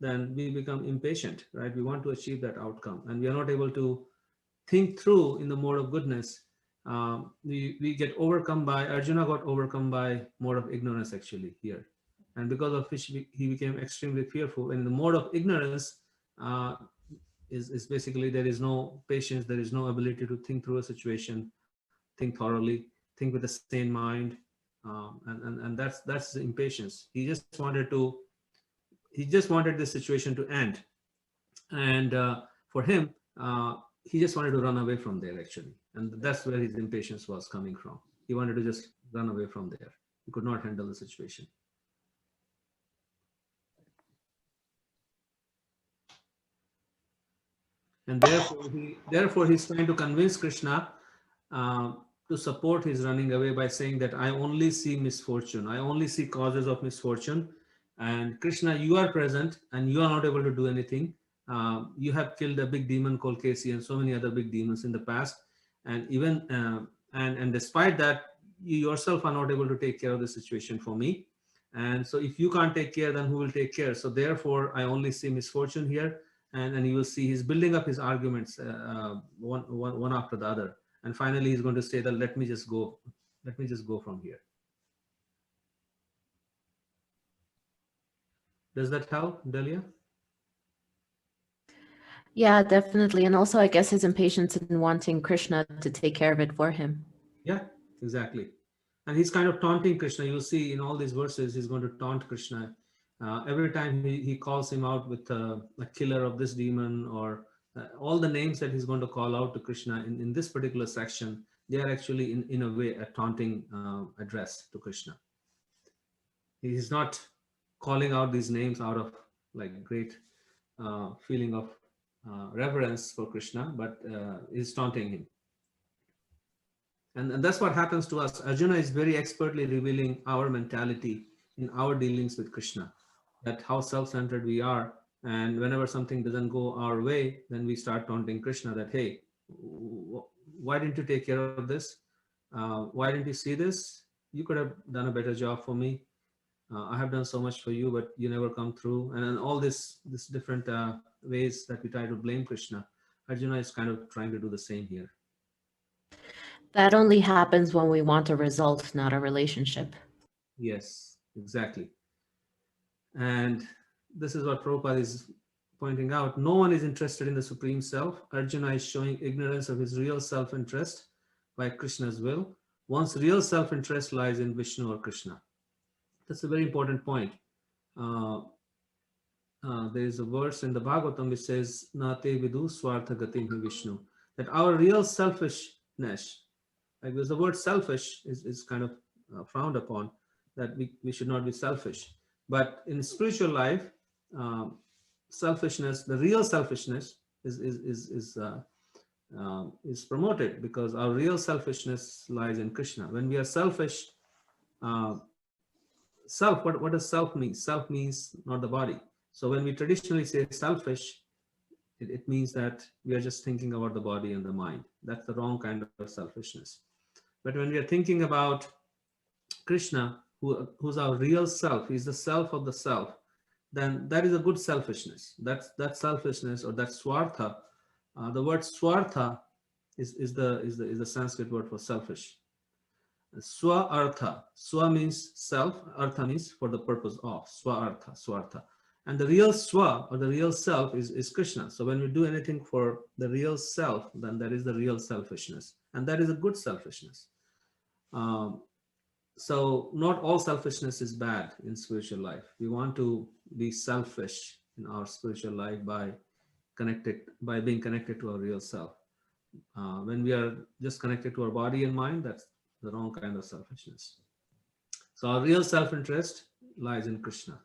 then we become impatient, right? We want to achieve that outcome, and we are not able to think through in the mode of goodness. We get overcome by, Arjuna got overcome by mode of ignorance actually here. And because of which he became extremely fearful. And the mode of ignorance is basically, there is no patience, there is no ability to think through a situation, think thoroughly, think with a sane mind, and that's the impatience. He just wanted this situation to end, and for him, he just wanted to run away from there actually, and that's where his impatience was coming from. He wanted to just run away from there. He could not handle the situation. And therefore he's trying to convince Krishna to support his running away by saying that I only see misfortune, I only see causes of misfortune, and Krishna, you are present and you are not able to do anything. You have killed a big demon called Kesi and so many other big demons in the past, and even and despite that, you yourself are not able to take care of the situation for me. And so if you can't take care, then who will take care? So therefore I only see misfortune here. And you will see he's building up his arguments one after the other, and finally he's going to say that let me just go from here. Does that help, Delia? Yeah, definitely. And also, I guess his impatience in wanting Krishna to take care of it for him. Yeah, exactly. And he's kind of taunting Krishna. You'll see in all these verses, he's going to taunt Krishna. Every time he calls him out with a killer of this demon, or all the names that he's going to call out to Krishna in this particular section, they are actually in a way a taunting address to Krishna. He's not calling out these names out of like great feeling of reverence for Krishna, but he's taunting him. And that's what happens to us. Arjuna is very expertly revealing our mentality in our dealings with Krishna, that how self-centered we are. And whenever something doesn't go our way, then we start taunting Krishna that, hey, why didn't you take care of this? Why didn't you see this? You could have done a better job for me. I have done so much for you, but you never come through. And then all this different ways that we try to blame Krishna. Arjuna is kind of trying to do the same here. That only happens when we want a result, not a relationship. Yes, exactly. And this is what Prabhupada is pointing out. No one is interested in the Supreme Self. Arjuna is showing ignorance of his real self-interest by Krishna's will. One's real self-interest lies in Vishnu or Krishna. That's a very important point. There is a verse in the Bhagavatam which says, Nate vidu swartha gatim hi Vishnu. That our real selfishness, like the word selfish is kind of frowned upon, that we should not be selfish. But in spiritual life, selfishness, the real selfishness is promoted, because our real selfishness lies in Krishna. When we are selfish, self, what does self mean? Self means not the body. So when we traditionally say selfish, it means that we are just thinking about the body and the mind. That's the wrong kind of selfishness. But when we are thinking about Krishna, who's our real self, he's the self of the self, then that is a good selfishness. That selfishness, or that swartha. The word swartha is the Sanskrit word for selfish. Swa artha. Swa means self. Artha means for the purpose of. Swa artha, swartha. And the real swa, or the real self, is Krishna. So when we do anything for the real self, then that is the real selfishness. And that is a good selfishness. So not all selfishness is bad in spiritual life. We want to be selfish in our spiritual life by being connected to our real self. When we are just connected to our body and mind, that's the wrong kind of selfishness. So our real self-interest lies in Krishna.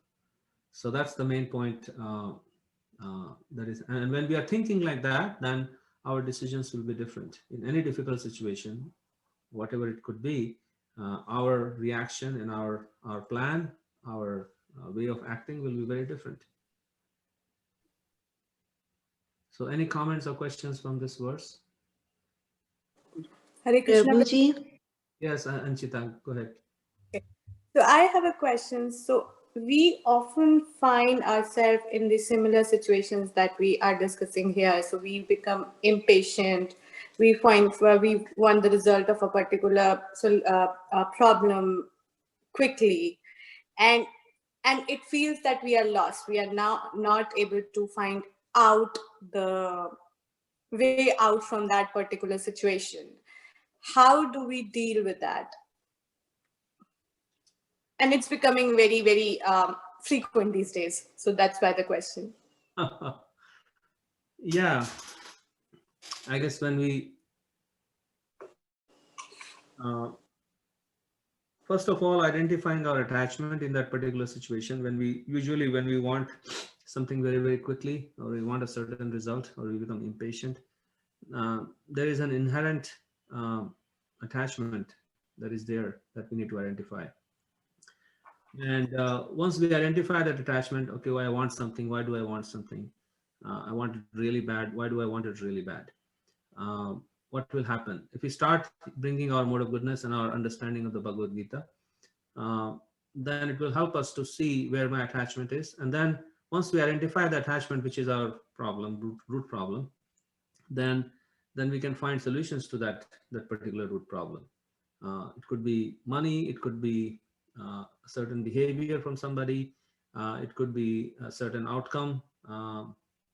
So that's the main point. That is, and when we are thinking like that, then our decisions will be different. In any difficult situation, whatever it could be, our reaction and our plan, our way of acting will be very different. So any comments or questions from this verse? Hare Krishna. Yes, Anchita, go ahead. Okay. So I have a question. So we often find ourselves in the similar situations that we are discussing here. So we become impatient. We find where we want the result of a particular problem quickly, and it feels that we are lost. We are now not able to find out the way out from that particular situation. How do we deal with that? And it's becoming very, very frequent these days. So that's why the question. Yeah, I guess when we first of all, identifying our attachment in that particular situation, when we want something very, very quickly, or we want a certain result, or we become impatient, there is an inherent attachment that is there that we need to identify. And once we identify that attachment, okay, well, I want something. Why do I want something? I want it really bad. Why do I want it really bad? What will happen? If we start bringing our mode of goodness and our understanding of the Bhagavad Gita, then it will help us to see where my attachment is. And then once we identify the attachment, which is our problem, root problem, then we can find solutions to that particular root problem. It could be money, it could be a certain behavior from somebody, It could be a certain outcome,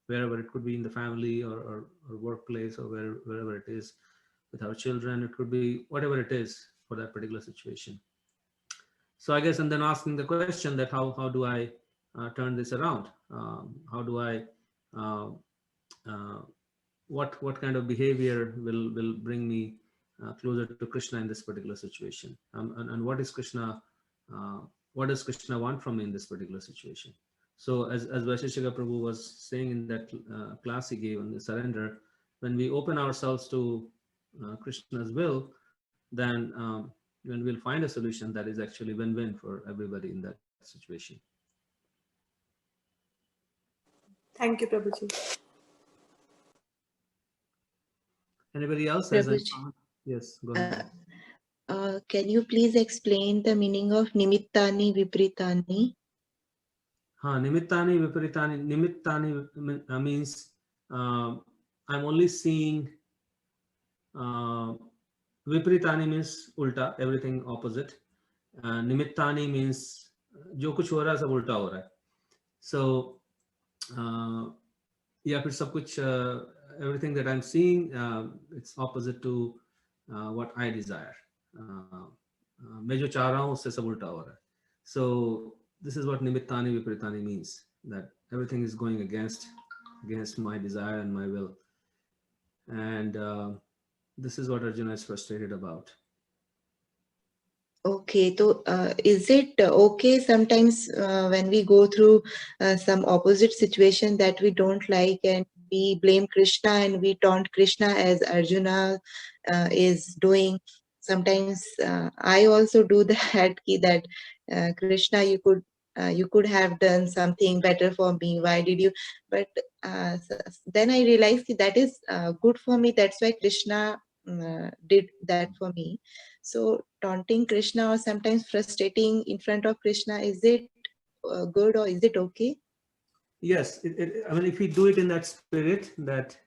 wherever it could be, in the family or workplace, or wherever it is with our children. It could be whatever it is for that particular situation. So I guess, and then asking the question that how do I turn this around? How do I what kind of behavior will bring me closer to Krishna in this particular situation? And what is Krishna? What does Krishna want from me in this particular situation? So as Vaisheshika Prabhu was saying in that class he gave on the surrender, when we open ourselves to Krishna's will, then we'll find a solution that is actually win-win for everybody in that situation. Thank you, Prabhuji. Anybody else has any Prabhuji, comment? Yes, go ahead. can you please explain the meaning of nimittani vipritani? Nimittani viparitani. Nimittani means I'm only seeing. Viparitani means ulta, everything opposite. Nimittani means जो कुछ हो रहा है सब उल्टा हो रहा है. So या फिर सब कुछ everything that I'm seeing, it's opposite to what I desire. मैं जो चाह रहा हूँ उससे सब उल्टा हो रहा है. So this is what nimittani viparitani means, that everything is going against my desire and my will. And this is what Arjuna is frustrated about. Okay, so is it okay sometimes when we go through some opposite situation that we don't like and we blame Krishna and we taunt Krishna as Arjuna is doing? Sometimes I also do that Krishna, you could have done something better for me. Why did you? But then I realized that is good for me. That's why Krishna did that for me. So taunting Krishna or sometimes frustrating in front of Krishna, is it good or is it okay? Yes, I mean, if we do it in that spirit that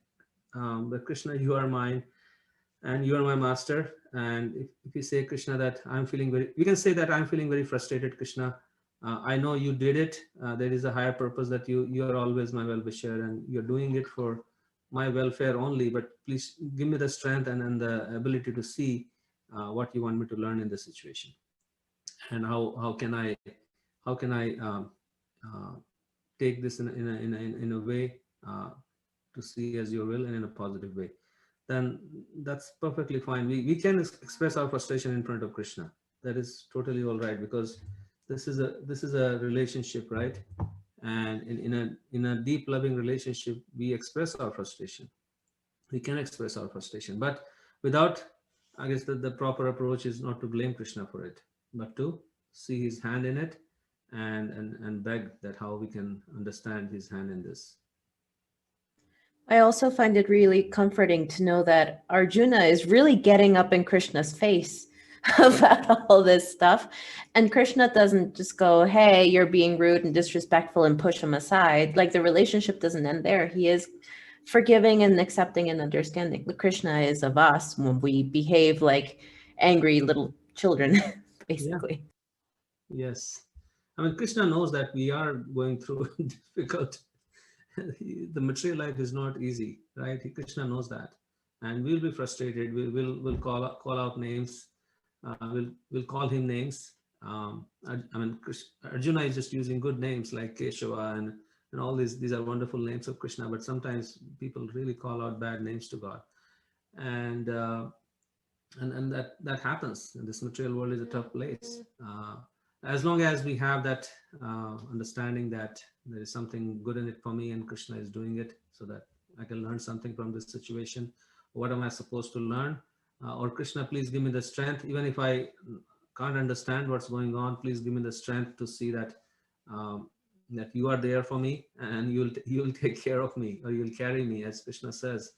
Krishna, you are mine and you are my master, and if we say, Krishna, that we can say that I'm feeling very frustrated, Krishna. I know you did it. There is a higher purpose, that you are always my well-wisher and you're doing it for my welfare only, but please give me the strength and the ability to see what you want me to learn in this situation, and how can I take this in a way to see as your will and in a positive way. Then that's perfectly fine. We can express our frustration in front of Krishna. That is totally all right, because this is a relationship, right? And in a deep loving relationship, we express our frustration. We can express our frustration, but without, I guess the proper approach is not to blame Krishna for it, but to see his hand in it and beg that how we can understand his hand in this. I also find it really comforting to know that Arjuna is really getting up in Krishna's face about all this stuff. And Krishna doesn't just go, hey, you're being rude and disrespectful, and push him aside. Like, the relationship doesn't end there. He is forgiving and accepting and understanding. The Krishna is of us when we behave like angry little children, basically. Yeah. Yes. I mean, Krishna knows that we are going through difficult. The material life is not easy, right? Krishna knows that, and we'll be frustrated. We'll call out names. We'll call him names. I mean, Arjuna is just using good names like Keshava and all these are wonderful names of Krishna. But sometimes people really call out bad names to God, and that happens. This material world is a tough place. As long as we have that understanding that there is something good in it for me and Krishna is doing it so that I can learn something from this situation. What am I supposed to learn? Or Krishna, please give me the strength. Even if I can't understand what's going on, please give me the strength to see that that you are there for me and you'll take care of me, or you'll carry me, as Krishna says.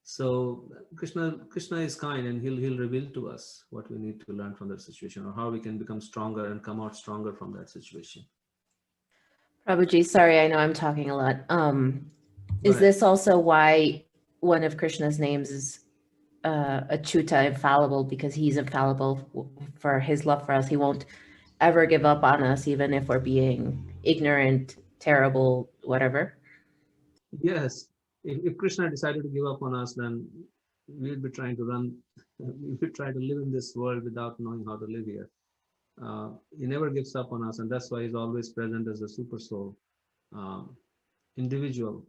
So Krishna is kind, and he'll reveal to us what we need to learn from that situation, or how we can become stronger and come out stronger from that situation. Prabhuji, sorry, I know I'm talking a lot. Is this also why one of Krishna's names is Achyuta, infallible, because he's infallible for his love for us? He won't ever give up on us, even if we're being ignorant, terrible, whatever? Yes. If Krishna decided to give up on us, then we'll be trying to run, we will try to live in this world without knowing how to live here. He never gives up on us, and that's why he's always present as a super soul, individual.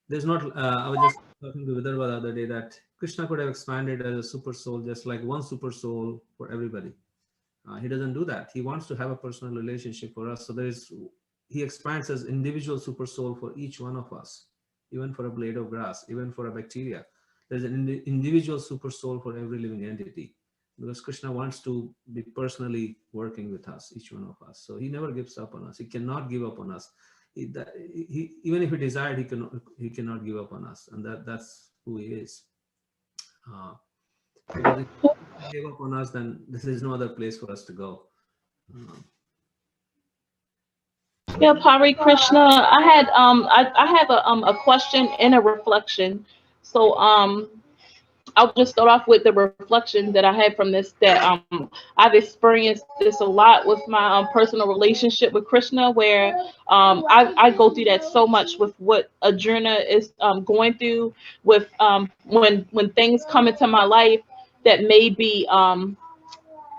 There's not, I was just talking to Vidarbha the other day that Krishna could have expanded as a super soul, just like one super soul for everybody. He doesn't do that. He wants to have a personal relationship for us. So he expands as individual super soul for each one of us, even for a blade of grass, even for a bacteria. There's an individual super soul for every living entity, because Krishna wants to be personally working with us, each one of us. So he never gives up on us. He cannot give up on us. Even if he desired, he cannot give up on us, and that's who he is. Because if he gave up on us, then there is no other place for us to go. Yeah, Hare Krishna. I had I have a question and a reflection. So I'll just start off with the reflection that I had from this, that I've experienced this a lot with my personal relationship with Krishna, where I go through that so much with what Arjuna is going through with when things come into my life that maybe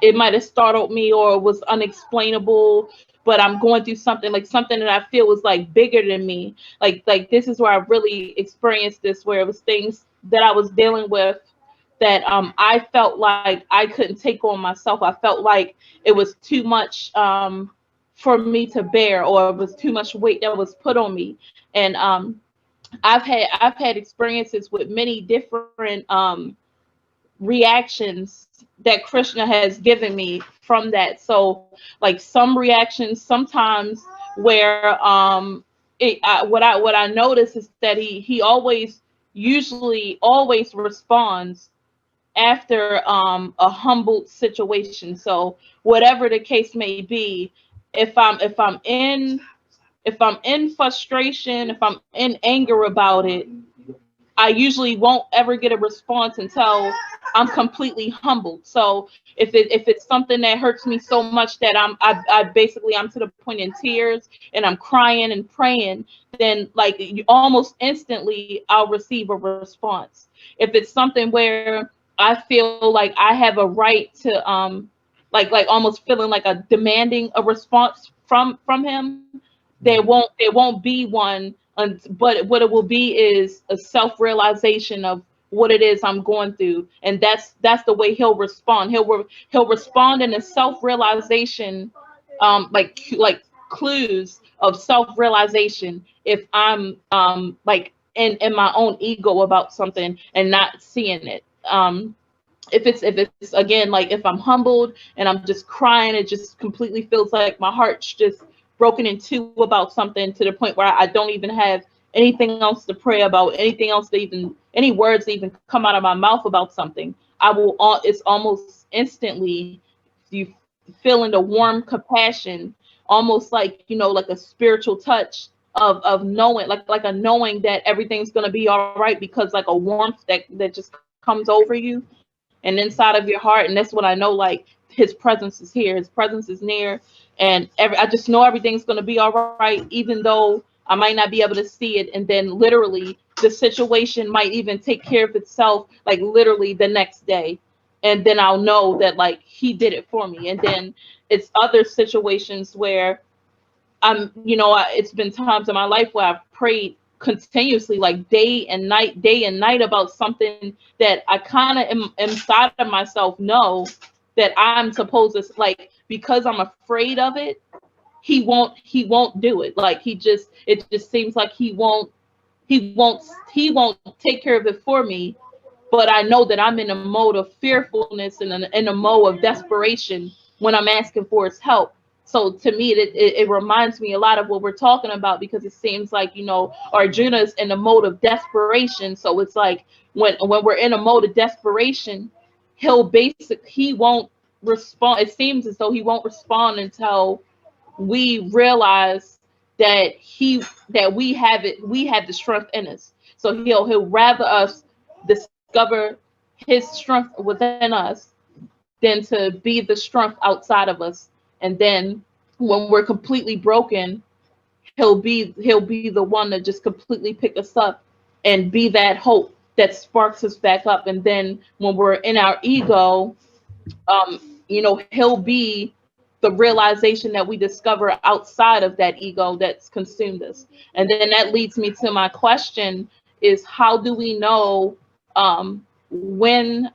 it might have startled me or was unexplainable, but I'm going through something that I feel was like bigger than me. Like this is where I really experienced this, where it was things that I was dealing with that I felt like I couldn't take on myself. I felt like it was too much for me to bear, or it was too much weight that was put on me. And I've had experiences with many different reactions that Krishna has given me from that. So like some reactions sometimes where what I notice is that he usually always responds after a humbled situation. So whatever the case may be, if I'm in frustration, if I'm in anger about it, I usually won't ever get a response until I'm completely humbled. So if it's something that hurts me so much that I'm to the point in tears and I'm crying and praying, then like almost instantly I'll receive a response. If it's something where I feel like I have a right to like almost feeling like a demanding a response from him, there won't be one. But what it will be is a self-realization of what it is I'm going through, and that's the way he'll respond. He'll respond in a self-realization, like clues of self-realization. If I'm like in my own ego about something and not seeing it. If it's again, like if I'm humbled and I'm just crying, it just completely feels like my heart's just broken in two about something, to the point where I don't even have anything else to pray about, anything else to even, any words to even come out of my mouth about something. It's almost instantly you feeling the warm compassion, almost like, like a spiritual touch of knowing, like a knowing that everything's going to be all right, because like a warmth that just comes over you and inside of your heart. And that's what I know, like his presence is here, his presence is near, and I just know everything's going to be all right, even though I might not be able to see it. And then literally the situation might even take care of itself, like literally the next day. And then I'll know that like he did it for me. And then it's other situations where it's been times in my life where I've prayed continuously, like day and night about something that I kind of am inside of myself know that I'm supposed to, like, because I'm afraid of it, he won't do it. Like it just seems like he won't take care of it for me. But I know that I'm in a mode of fearfulness and in a mode of desperation when I'm asking for his help. So to me, it reminds me a lot of what we're talking about, because it seems like, Arjuna is in a mode of desperation. So it's like when we're in a mode of desperation, he won't respond. It seems as though he won't respond until we realize that we have the strength in us. So he'll rather us discover his strength within us than to be the strength outside of us. And then when we're completely broken, he'll be the one to just completely pick us up and be that hope that sparks us back up. And then when we're in our ego, he'll be the realization that we discover outside of that ego that's consumed us. And then that leads me to my question is, how do we know when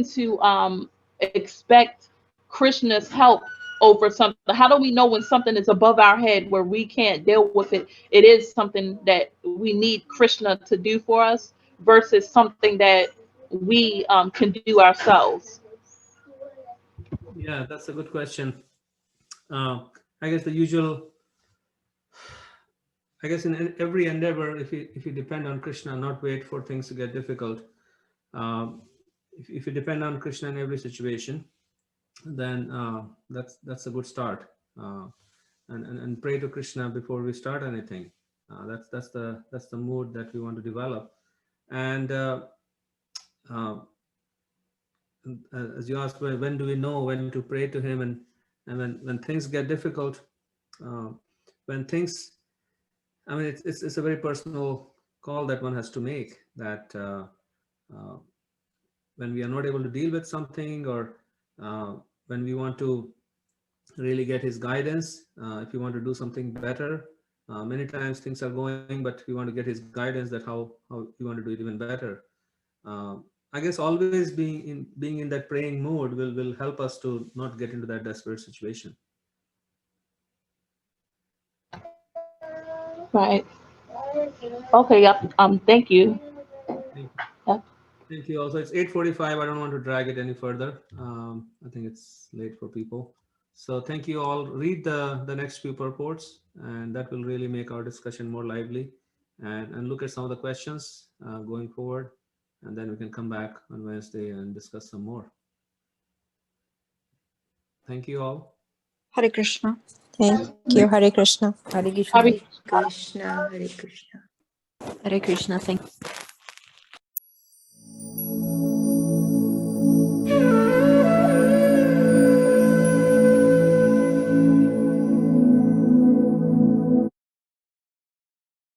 to expect Krishna's help over something? How do we know when something is above our head where we can't deal with it? It is something that we need Krishna to do for us versus something that we can do ourselves. Yeah, that's a good question. I guess the usual, in every endeavor, if you depend on Krishna, not wait for things to get difficult. If you depend on Krishna in every situation, then that's a good start. And pray to Krishna before we start anything. That's the mood that we want to develop. And as you asked, when do we know when to pray to him, and when things get difficult, when things, I mean, it's a very personal call that one has to make, that when we are not able to deal with something, or when we want to really get his guidance, if you want to do something better, many times things are going, but we want to get his guidance, that how we want to do it even better. I guess always being in that praying mode will help us to not get into that desperate situation. Right. Okay. Yep. Thank you. Yep. Thank you. Also, it's 8:45. I don't want to drag it any further. I think it's late for people. So thank you all. Read the next few purports, and that will really make our discussion more lively. And look at some of the questions going forward, and then we can come back on Wednesday and discuss some more. Thank you all. Hare Krishna. Thank you. Hare Krishna. Hare Krishna. Hare Krishna. Hare Krishna. Hare Krishna. Thank you.